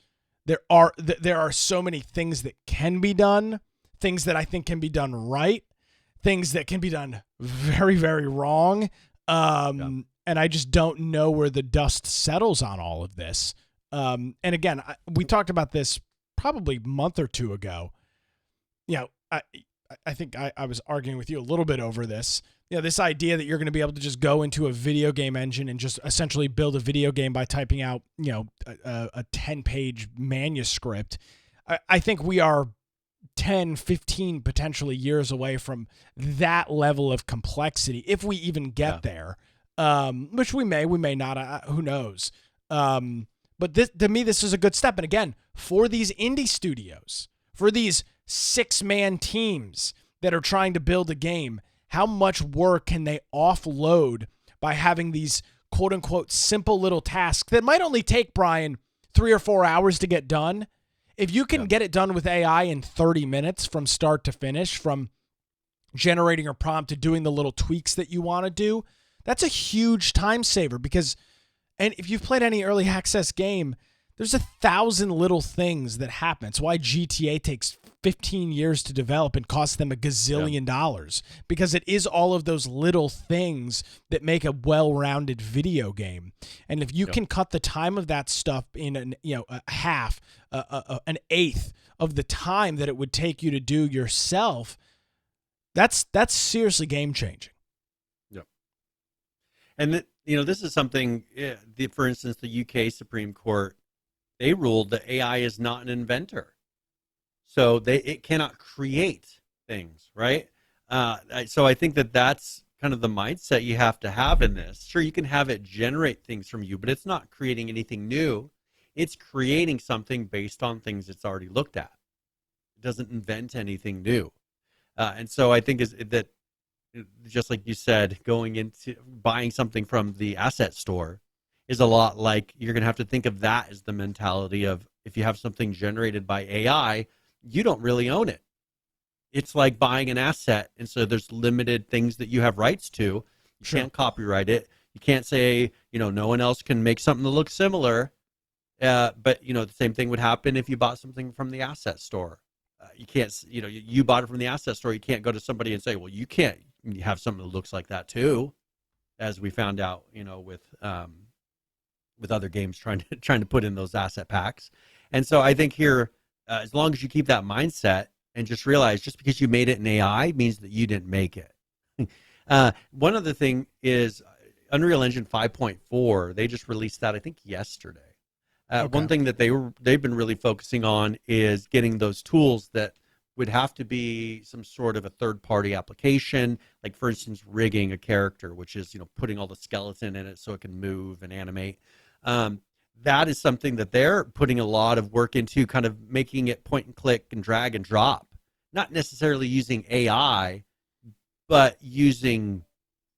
there are so many things that can be done, things that I think can be done right, things that can be done very, very wrong. And I just don't know where the dust settles on all of this. And again, we talked about this probably a month or two ago. I think I was arguing with you a little bit over this. This idea that you're going to be able to just go into a video game engine and just essentially build a video game by typing out, a 10-page manuscript. I think we are 10, 15 potentially years away from that level of complexity, if we even get there, which we may not, who knows. But this, to me, this is a good step. And again, for these indie studios, for these 6-man teams that are trying to build a game, how much work can they offload by having these quote unquote simple little tasks that might only take, Brian, 3 or 4 hours to get done? If you can get it done with AI in 30 minutes from start to finish, from generating a prompt to doing the little tweaks that you want to do, that's a huge time saver. Because, and if you've played any early access game, there's 1,000 little things that happen. It's why GTA takes 15 years to develop and costs them $1 gazillion, because it is all of those little things that make a well-rounded video game. And if you can cut the time of that stuff in a half, an eighth of the time that it would take you to do yourself, that's seriously game changing. Yep. And this is something. For instance, the UK Supreme Court, they ruled that AI is not an inventor. So it cannot create things, right? So I think that's kind of the mindset you have to have in this. Sure, you can have it generate things from you, but it's not creating anything new. It's creating something based on things it's already looked at. It doesn't invent anything new. And so I think is that, just like you said, going into buying something from the asset store is a lot like you're going to have to think of that as the mentality of, if you have something generated by AI, you don't really own it. It's like buying an asset, and so there's limited things that you have rights to. You can't copyright it. You can't say, no one else can make something that looks similar. But the same thing would happen if you bought something from the asset store. You can't, you bought it from the asset store. You can't go to somebody and say, well, you can't have something that looks like that too, as we found out, with other games trying to put in those asset packs. And so I think here, as long as you keep that mindset and just realize, just because you made it in AI means that you didn't make it. One other thing is Unreal Engine 5.4. They just released that, I think, yesterday. One thing that they've been really focusing on is getting those tools that would have to be some sort of a third-party application, like, for instance, rigging a character, which is, putting all the skeleton in it so it can move and animate. That is something that they're putting a lot of work into, kind of making it point and click and drag and drop. Not necessarily using AI, but using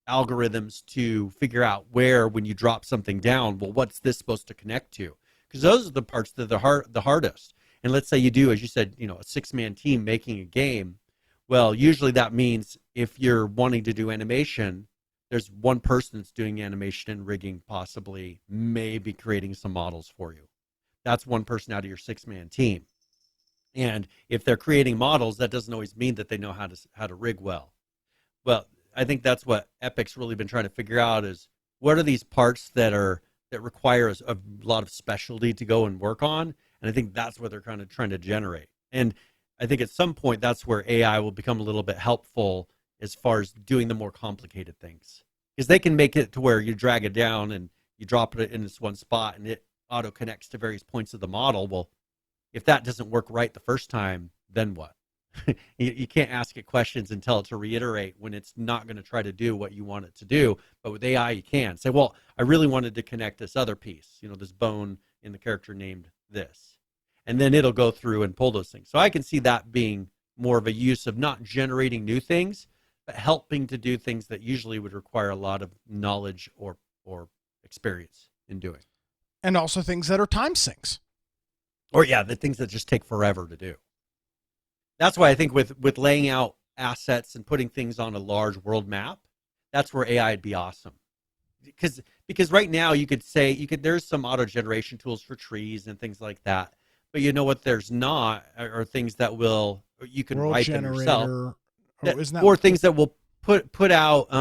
algorithms to figure out where, when you drop something down, well, what's this supposed to connect to? Because those are the parts that are the hardest. And let's say you do, as you said, a 6-man team making a game. Well, usually that means if you're wanting to do animation, there's one person that's doing animation and rigging, possibly, maybe creating some models for you. That's one person out of your 6-man team. And if they're creating models, that doesn't always mean that they know how to rig well. Well, I think that's what Epic's really been trying to figure out, is what are these parts that require a lot of specialty to go and work on. And I think that's what they're kind of trying to generate. And I think at some point that's where AI will become a little bit helpful as far as doing the more complicated things, because they can make it to where you drag it down and you drop it in this one spot and it auto connects to various points of the model. Well, if that doesn't work right the first time, then what? You can't ask it questions and tell it to reiterate when it's not going to try to do what you want it to do. But with AI, you can say, well, I really wanted to connect this other piece, this bone in the character named this. And then it'll go through and pull those things. So I can see that being more of a use of not generating new things, but helping to do things that usually would require a lot of knowledge or experience in doing. And also things that are time sinks. Or the things that just take forever to do. That's why I think with laying out assets and putting things on a large world map, that's where AI would be awesome. Because right now there's some auto generation tools for trees and things like that. But you know what there's not are things that you can world write generator, them yourself. or things that will put out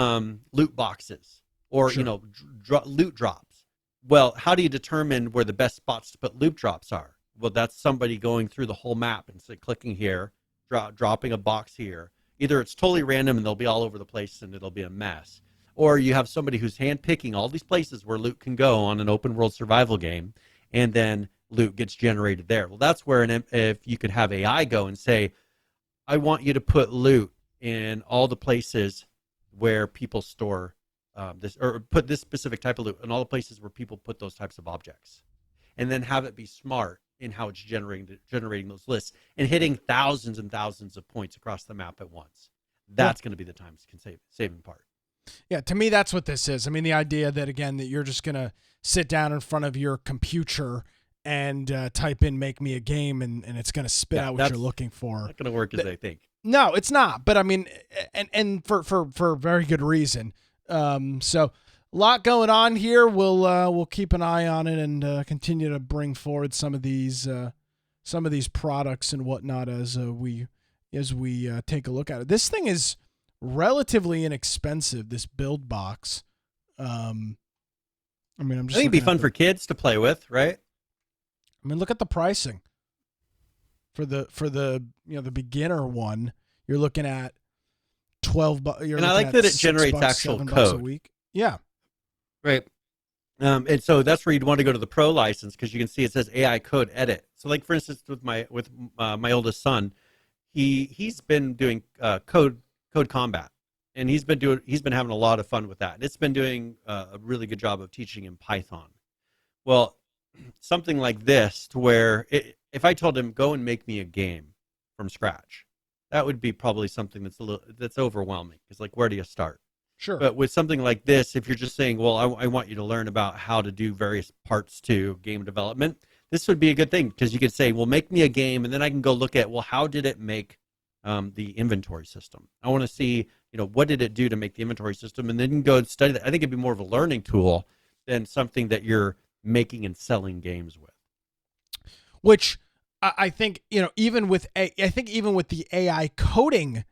loot boxes or loot drops. Well, how do you determine where the best spots to put loot drops are? Well, that's somebody going through the whole map and clicking here, dropping a box here. Either it's totally random and they'll be all over the place and it'll be a mess, or you have somebody who's handpicking all these places where loot can go on an open world survival game, and then loot gets generated there. Well, that's where if you could have AI go and say, I want you to put loot in all the places where people store this, or put this specific type of loot in all the places where people put those types of objects, and then have it be smart in how it's generating those lists and hitting thousands and thousands of points across the map at once. That's going to be the time saving part. Yeah, to me, that's what this is. I mean, the idea that, again, that you're just going to sit down in front of your computer and type in "make me a game" and it's going to spit out what you're looking for. Not going to work as they think. No, it's not. But I mean, and for very good reason. So a lot going on here. We'll keep an eye on it and continue to bring forward some of these products and whatnot as we take a look at it. This thing is relatively inexpensive. This build box. I mean, I think it'd be fun for kids to play with, right? I mean, look at the pricing for the the beginner one. You're looking at $12. And I like that it generates actual code a week. Yeah, right. And so that's where you'd want to go to the pro license, because you can see it says AI code edit. So, like for instance, with my oldest son, he's been doing code combat, and he's been having a lot of fun with that. And it's been doing a really good job of teaching him Python. Well, something like this, to where if I told him go and make me a game from scratch, that would be probably something that's overwhelming, because like, where do you start? Sure. But with something like this, if you're just saying, well, I want you to learn about how to do various parts to game development, this would be a good thing, because you could say, well, make me a game, and then I can go look at, well, how did it make the inventory system? I want to see, what did it do to make the inventory system, and then you can go and study that. I think it'd be more of a learning tool than something that you're making and selling games with. Which I think, even with the AI coding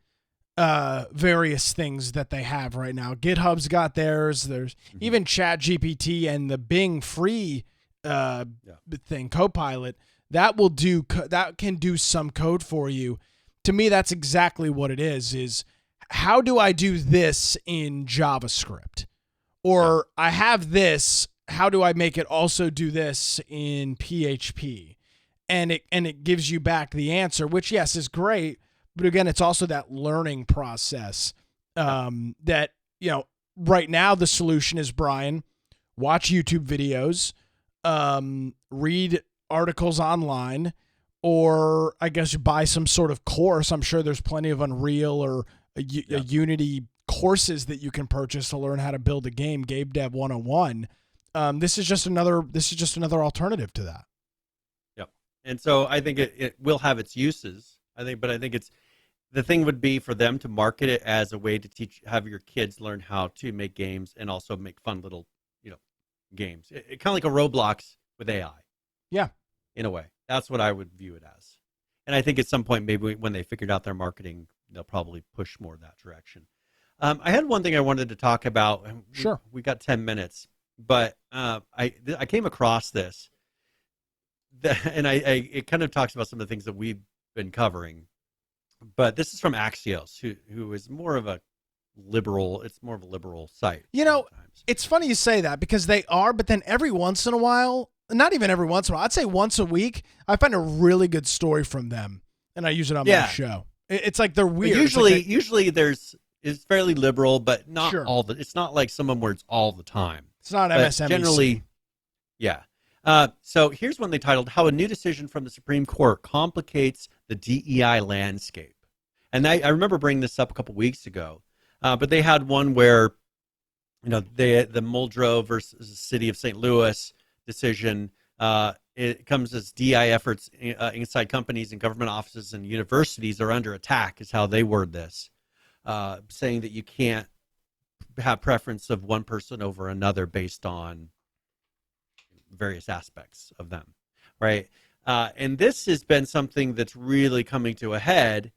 various things that they have right now, GitHub's got theirs. There's even ChatGPT and the Bing free thing, Copilot, that can do some code for you. To me, that's exactly what it is how do I do this in JavaScript? Or I have this, how do I make it also do this in PHP? And it gives you back the answer, which, yes, is great. But again, it's also that learning process that, right now the solution is, Brian, watch YouTube videos, read articles online, or I guess you buy some sort of course. I'm sure there's plenty of Unreal or a Unity courses that you can purchase to learn how to build a game. Game Dev 101. This is just another alternative to that. Yep. And so I think it will have its uses. I think it's, the thing would be for them to market it as a way to have your kids learn how to make games and also make fun little, games. It kind of like a Roblox with AI. Yeah. In a way. That's what I would view it as. And I think at some point, maybe when they figured out their marketing, they'll probably push more that direction. I had one thing I wanted to talk about. Sure. We got 10 minutes, but I came across this, and it kind of talks about some of the things that we've been covering. But this is from Axios, who is more of a liberal. It's more of a liberal site. It's funny you say that, because they are, but then every once in a while, not even every once in a while, I'd say once a week, I find a really good story from them, and I use it on my show. It's like they're weird. But usually it's fairly liberal, but not all the. It's not like someone where it's all the time. It's not MSNBC. Generally, yeah. So here's one they titled, "How a New Decision from the Supreme Court Complicates the DEI Landscape." And I remember bringing this up a couple weeks ago, but they had one where, the Muldrow versus City of St. Louis decision. It comes as DEI efforts inside companies and government offices and universities are under attack, is how they word this, saying that you can't have preference of one person over another based on various aspects of them, right? And this has been something that's really coming to a head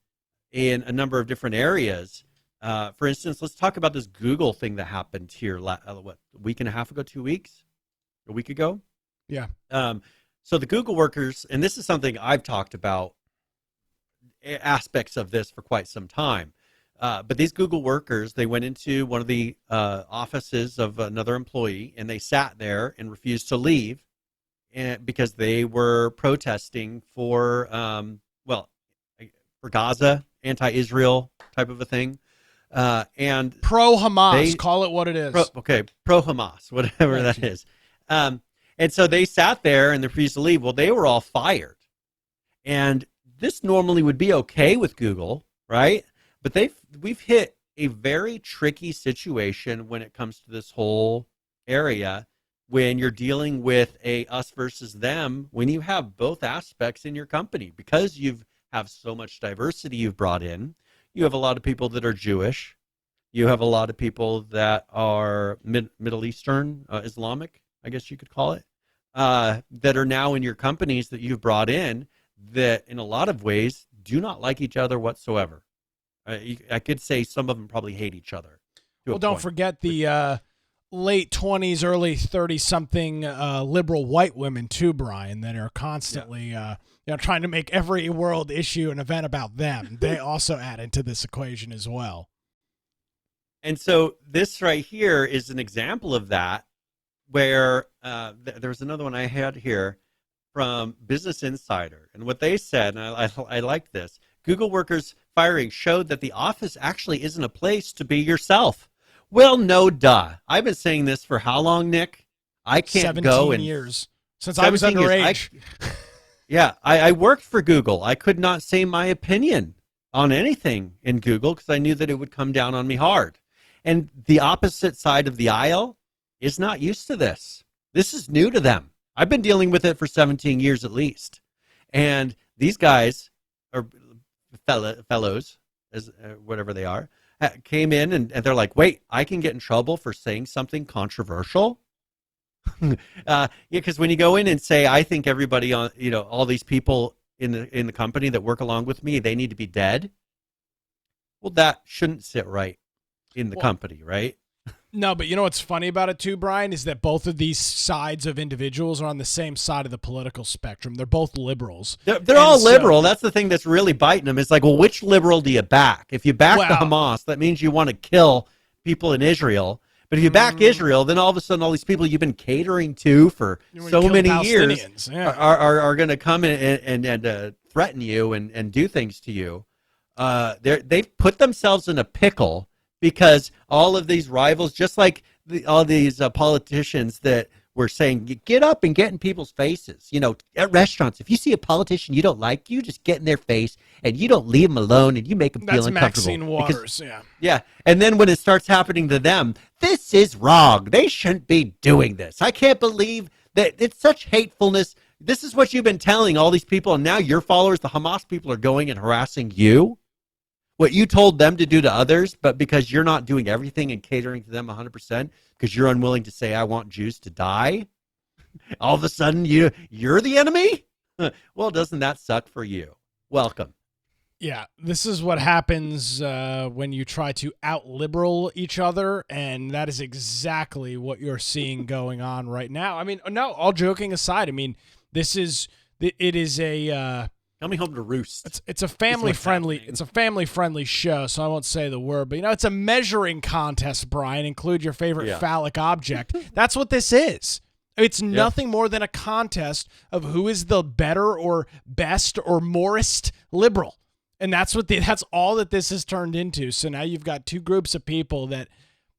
in a number of different areas. For instance, let's talk about this Google thing that happened here, a week and a half ago, 2 weeks, a week ago? Yeah. So the Google workers, and this is something I've talked about aspects of this for quite some time, but these Google workers, they went into one of the offices of another employee, and they sat there and refused to leave because they were protesting for, for Gaza, anti-Israel type of a thing. And Pro Hamas, call it what it is. Pro Hamas, whatever that is. And so they sat there and they refused to leave. Well, they were all fired. And this normally would be okay with Google, right? But we've hit a very tricky situation when it comes to this whole area, when you're dealing with a us versus them, when you have both aspects in your company, because you have so much diversity you've brought in. You have a lot of people that are Jewish. You have a lot of people that are Middle Eastern, Islamic, I guess you could call it, that are now in your companies that you've brought in, that in a lot of ways do not like each other whatsoever. I could say some of them probably hate each other. Well, don't forget the late 20s, early 30-something liberal white women too, Brian, that are constantly trying to make every world issue an event about them. They also add into this equation as well. And so this right here is an example of that, where there's another one I had here from Business Insider. And what they said, and I like this, Google workers firing showed that the office actually isn't a place to be yourself. Well, no, duh. I've been saying this for how long, Nick? I can't go in 17 years. Since I was underage. I worked for Google. I could not say my opinion on anything in Google because I knew that it would come down on me hard. And the opposite side of the aisle is not used to this. This is new to them. I've been dealing with it for 17 years at least. And these guys, or fellows, as whatever they are, came in and they're like, wait, I can get in trouble for saying something controversial? Because when you go in and say, I think everybody on, all these people in the company that work along with me, they need to be dead. Well, that shouldn't sit right in the company, right? No, but you know what's funny about it too, Brian, is that both of these sides of individuals are on the same side of the political spectrum. They're both liberals. They're all liberal. That's the thing that's really biting them. It's like, well, which liberal do you back? If you back the Hamas, that means you want to kill people in Israel. But if you back Israel, then all of a sudden all these people you've been catering to for so many years are going to come and threaten you and do things to you. They've put themselves in a pickle because all of these rivals, just like all these politicians that were saying, you get up and get in people's faces. At restaurants, if you see a politician you don't like, you just get in their face and you don't leave them alone and you make them feel uncomfortable. That's Maxine Waters, Yeah, and then when it starts happening to them, this is wrong. They shouldn't be doing this. I can't believe that it's such hatefulness. This is what you've been telling all these people, and now your followers, the Hamas people, are going and harassing you. What you told them to do to others, but because you're not doing everything and catering to them 100%, because you're unwilling to say, I want Jews to die, all of a sudden you're the enemy? Well, doesn't that suck for you? Welcome. Yeah, this is what happens when you try to out-liberal each other, and that is exactly what you're seeing going on right now. I mean, no, all joking aside, I mean, it is a... Coming home to roost. It's a family-friendly show, so I won't say the word, but it's a measuring contest, Brian. Include your favorite phallic object. That's what this is. It's nothing more than a contest of who is the better or best or morest liberal. And that's all that this has turned into. So now you've got two groups of people that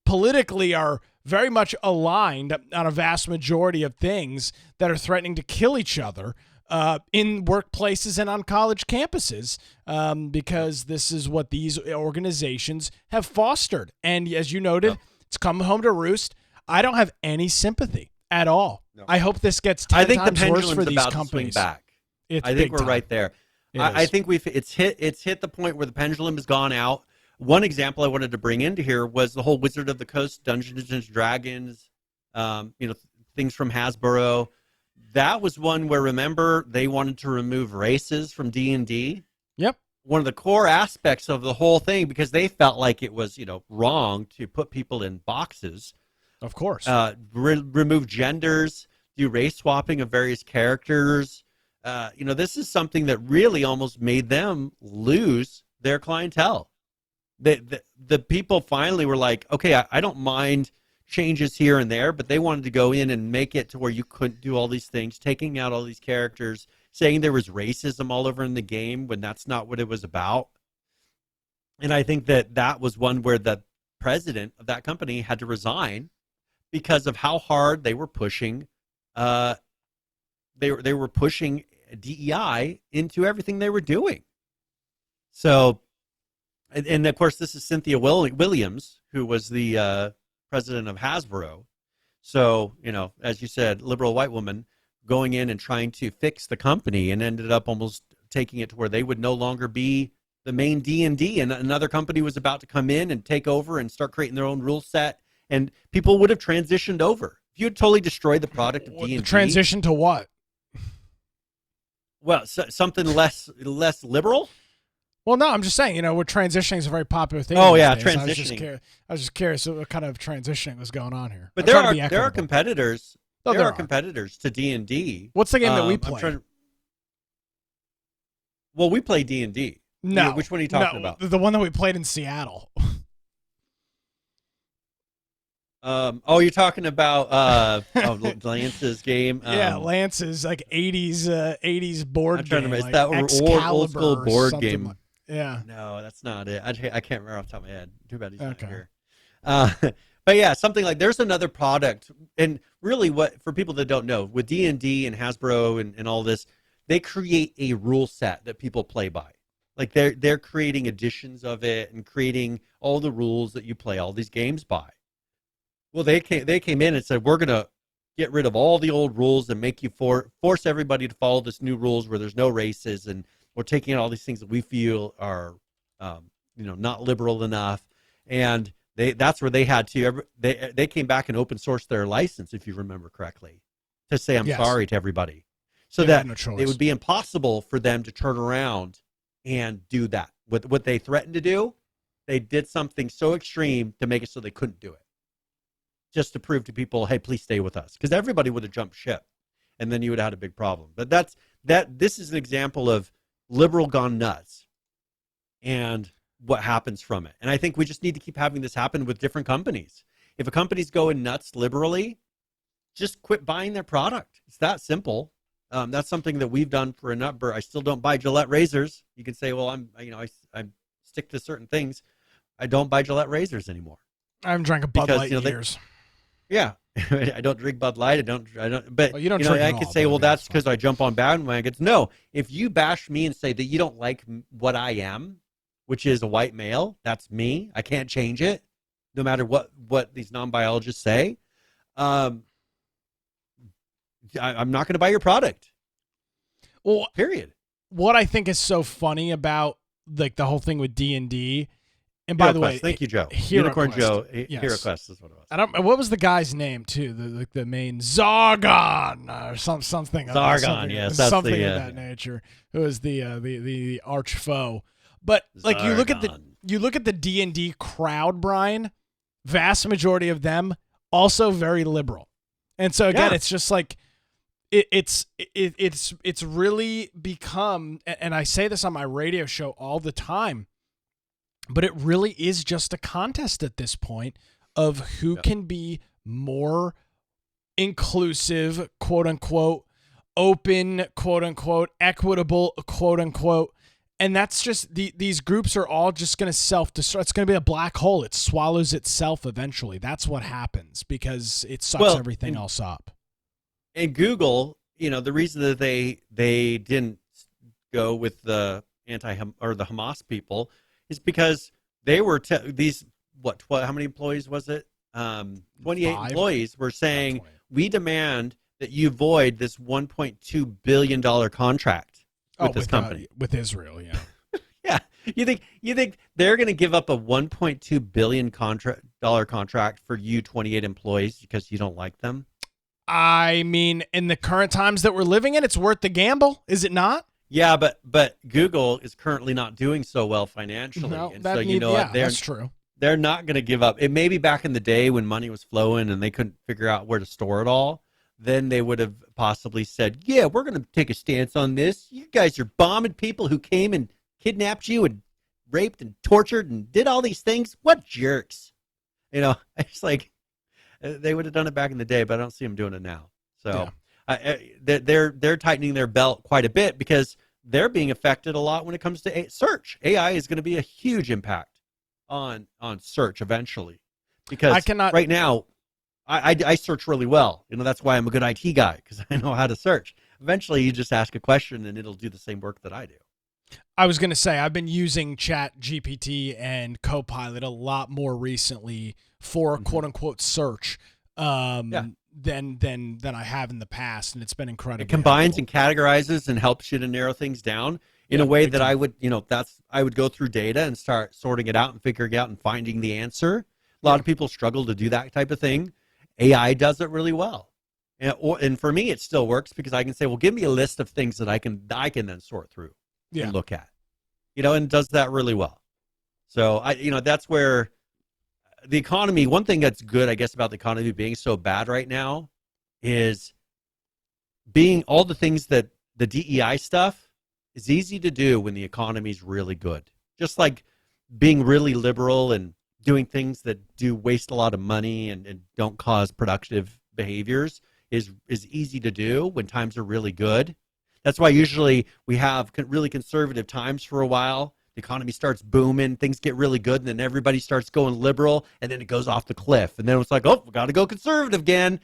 politically are very much aligned on a vast majority of things that are threatening to kill each other in workplaces and on college campuses, because this is what these organizations have fostered. And as you noted, it's come home to roost. I don't have any sympathy at all. No. I hope this gets 10 times worse for these companies. Back. I think we're right there. I think it's hit the point where the pendulum has gone out. One example I wanted to bring into here was the whole Wizard of the Coast, Dungeons and Dragons, things from Hasbro. That was one where, remember, they wanted to remove races from D&D. Yep. One of the core aspects of the whole thing, because they felt like it was, wrong to put people in boxes. Of course. Remove genders, do race swapping of various characters. This is something that really almost made them lose their clientele. The people finally were like, okay, I don't mind changes here and there, but they wanted to go in and make it to where you couldn't do all these things, taking out all these characters, saying there was racism all over in the game when that's not what it was about. And I think that was one where the president of that company had to resign because of how hard they were pushing. They were pushing DEI into everything they were doing. So, and of course, this is Cynthia Williams, who was the president of Hasbro. So, as you said, liberal white woman going in and trying to fix the company, and ended up almost taking it to where they would no longer be the main D&D, and another company was about to come in and take over and start creating their own rule set, and people would have transitioned over. If you had totally destroyed the product of D&D. Transition to what? Well, something less liberal. Well, no, I'm just saying, we're transitioning is a very popular thing. Oh, these yeah, days. transitioning. I was just curious what kind of transitioning was going on here. But there are competitors. Oh, there are competitors to D&D. What's the game that we play? Well, we play D&D. No. Which one are you talking about? The one that we played in Seattle. You're talking about Lance's game. Yeah, Lance's like 80s board I'm trying game. to Like that old school or board game. like- yeah. No, that's not it. I can't remember off the top of my head. Too bad he's not Okay. here. But yeah, something like there's another product, and really, what for people that don't know, with D&D and Hasbro and all this, they create a rule set that people play by. Like they're creating editions of it and creating all the rules that you play all these games by. Well, they came in and said, we're going to get rid of all the old rules and make you force everybody to follow this new rules where there's no races, and we're taking out all these things that we feel are not liberal enough. And that's where they had to they came back and open sourced their license, if you remember correctly, to say I'm sorry to everybody, so that it would be impossible for them to turn around and do that. With what they threatened to do, they did something so extreme to make it so they couldn't do it, just to prove to people, hey, please stay with us, because everybody would have jumped ship, and then you would have had a big problem. But this is an example of liberal gone nuts, and what happens from it. And I think we just need to keep having this happen with different companies. If a company's going nuts liberally, just quit buying their product. It's that simple. That's something that we've done for a number. I still don't buy Gillette razors. You can say, well, I stick to certain things. I don't buy Gillette razors anymore. I haven't drank a Bud Light in years. Yeah, I don't drink Bud Light. I don't. But well, you don't drink I could say, well, that's because I jump on bandwagons. No, if you bash me and say that you don't like what I am, which is a white male, that's me. I can't change it, no matter what these non-biologists say. I'm not going to buy your product. Well, period. What I think is so funny about like the whole thing with D&D. And by the way, thank you, Joe. HeroQuest. Unicorn Joe. Yes. HeroQuest is what it was. I don't. What was the guy's name too? The main Zargon or something. Zargon, yes, that's something the, of that nature. Who is the arch foe? But like you look at the D&D crowd, Brian. Vast majority of them also very liberal, and so again, it's just like it's really become. And I say this on my radio show all the time. But it really is just a contest at this point of who can be more inclusive, quote unquote, open, quote unquote, equitable, quote unquote. And that's just these groups are all just going to self-destruct. It's going to be a black hole. It swallows itself eventually. That's what happens because it sucks everything else up. And Google, the reason that they didn't go with the the Hamas people is because they were how many employees was it? 28 employees were saying, we demand that you void this $1.2 billion contract with this company. With Israel, yeah. Yeah. You think they're going to give up a $1.2 billion contract for you 28 employees because you don't like them? I mean, in the current times that we're living in, it's worth the gamble, is it not? Yeah, but Google is currently not doing so well financially, that's true. They're not going to give up. It may be back in the day when money was flowing and they couldn't figure out where to store it all. Then they would have possibly said, "Yeah, we're going to take a stance on this. You guys are bombing people who came and kidnapped you and raped and tortured and did all these things. What jerks?" It's like, They would have done it back in the day, but I don't see them doing it now. So they're tightening their belt quite a bit because they're being affected a lot when it comes to search. AI is going to be a huge impact on search eventually, because right now I search really well. That's why I'm a good IT guy, because I know how to search. Eventually, you just ask a question and it'll do the same work that I do. I was going to say, I've been using Chat GPT and Copilot a lot more recently for quote unquote search than I have in the past, and it's been incredible. It combines and categorizes and helps you to narrow things down in a way that I would go through data and start sorting it out and figuring out and finding the answer. A lot of people struggle to do that type of thing. AI does it really well. And for me, it still works because I can say, well, give me a list of things that I can then sort through and look at, and it does that really well. So that's where the economy, one thing that's good, I guess, about the economy being so bad right now is being all the things that the DEI stuff is easy to do when the economy's really good. Just like being really liberal and doing things that do waste a lot of money and don't cause productive behaviors is easy to do when times are really good. That's why usually we have really conservative times for a while. The economy starts booming, things get really good, and then everybody starts going liberal, and then it goes off the cliff. And then it's like, oh, we got to go conservative again.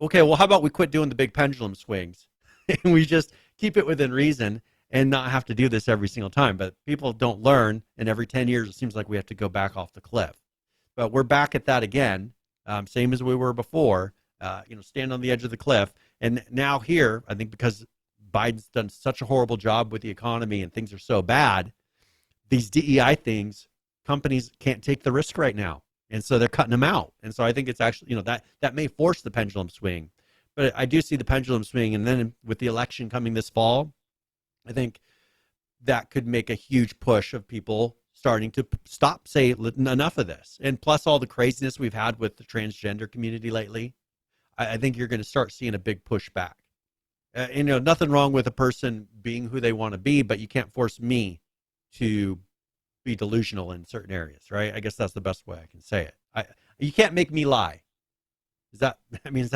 Okay, well, how about we quit doing the big pendulum swings and we just keep it within reason and not have to do this every single time? But people don't learn, and every 10 years it seems like we have to go back off the cliff. But we're back at that again, same as we were before. Stand on the edge of the cliff. And now here, I think because Biden's done such a horrible job with the economy and things are so bad, these DEI things, companies can't take the risk right now. And so they're cutting them out. And so I think it's actually, that may force the pendulum swing. But I do see the pendulum swing. And then with the election coming this fall, I think that could make a huge push of people starting to say enough of this. And plus all the craziness we've had with the transgender community lately, I think you're going to start seeing a big pushback. Nothing wrong with a person being who they want to be, but you can't force me to be delusional in certain areas, right? I guess that's the best way I can say it. You can't make me lie. Is that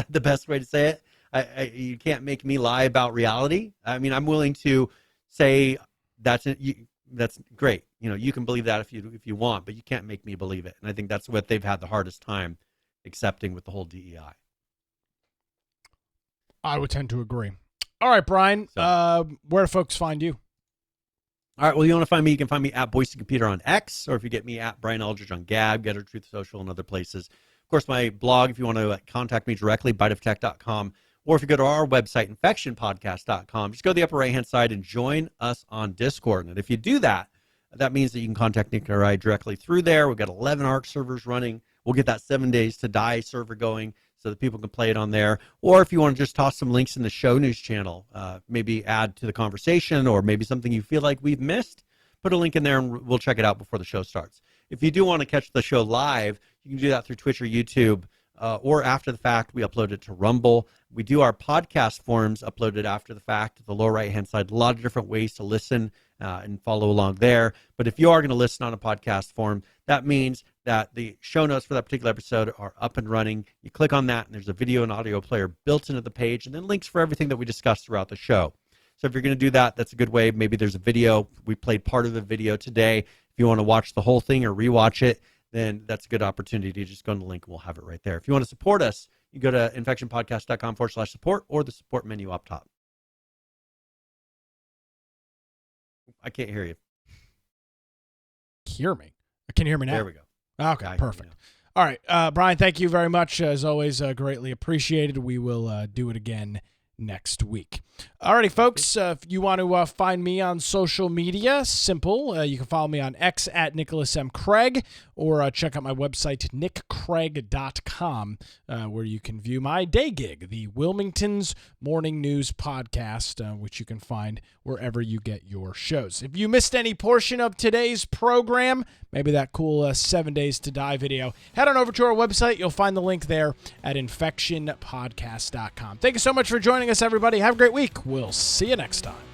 the best way to say it? You can't make me lie about reality. I'm willing to say that's great. You can believe that if you want, but you can't make me believe it. And I think that's what they've had the hardest time accepting with the whole DEI. I would tend to agree. All right, Brian, where do folks find you? All right, well, you want to find me, you can find me at Boise Computer on X, or if you get me at Brian Aldridge on Gab, Getter, Truth Social, and other places. Of course, my blog, if you want to contact me directly, biteoftech.com, or if you go to our website, infectionpodcast.com, just go to the upper right-hand side and join us on Discord. And if you do that, that means that you can contact Nick or I directly through there. We've got 11 ARC servers running. We'll get that 7 days to die server going so that people can play it on there. Or if you want to just toss some links in the show news channel, maybe add to the conversation, or maybe something you feel like we've missed, put a link in there and we'll check it out before the show starts. If you do want to catch the show live, you can do that through Twitch or YouTube, or after the fact, we upload it to Rumble. We do our podcast forums uploaded after the fact at the lower right-hand side. A lot of different ways to listen and follow along there. But if you are going to listen on a podcast forum, that means that the show notes for that particular episode are up and running. You click on that, and there's a video and audio player built into the page, and then links for everything that we discussed throughout the show. So if you're going to do that, that's a good way. Maybe there's a video. We played part of the video today. If you want to watch the whole thing or rewatch it, then that's a good opportunity to just go on the link, and we'll have it right there. If you want to support us, you go to infectionpodcast.com/support or the support menu up top. I can't hear you. Hear me? Can you hear me now? There we go. Okay, perfect. All right, Brian, thank you very much. As always, greatly appreciated. We will do it again next week. Alrighty, folks, if you want to find me on social media, simple. You can follow me on X at Nicholas M. Craig, or check out my website, nickcraig.com, where you can view my day gig, the Wilmington's Morning News Podcast, which you can find wherever you get your shows. If you missed any portion of today's program, maybe that cool 7 Days to Die video, head on over to our website. You'll find the link there at infectionpodcast.com. Thank you so much for joining us, everybody. Have a great week. We'll see you next time.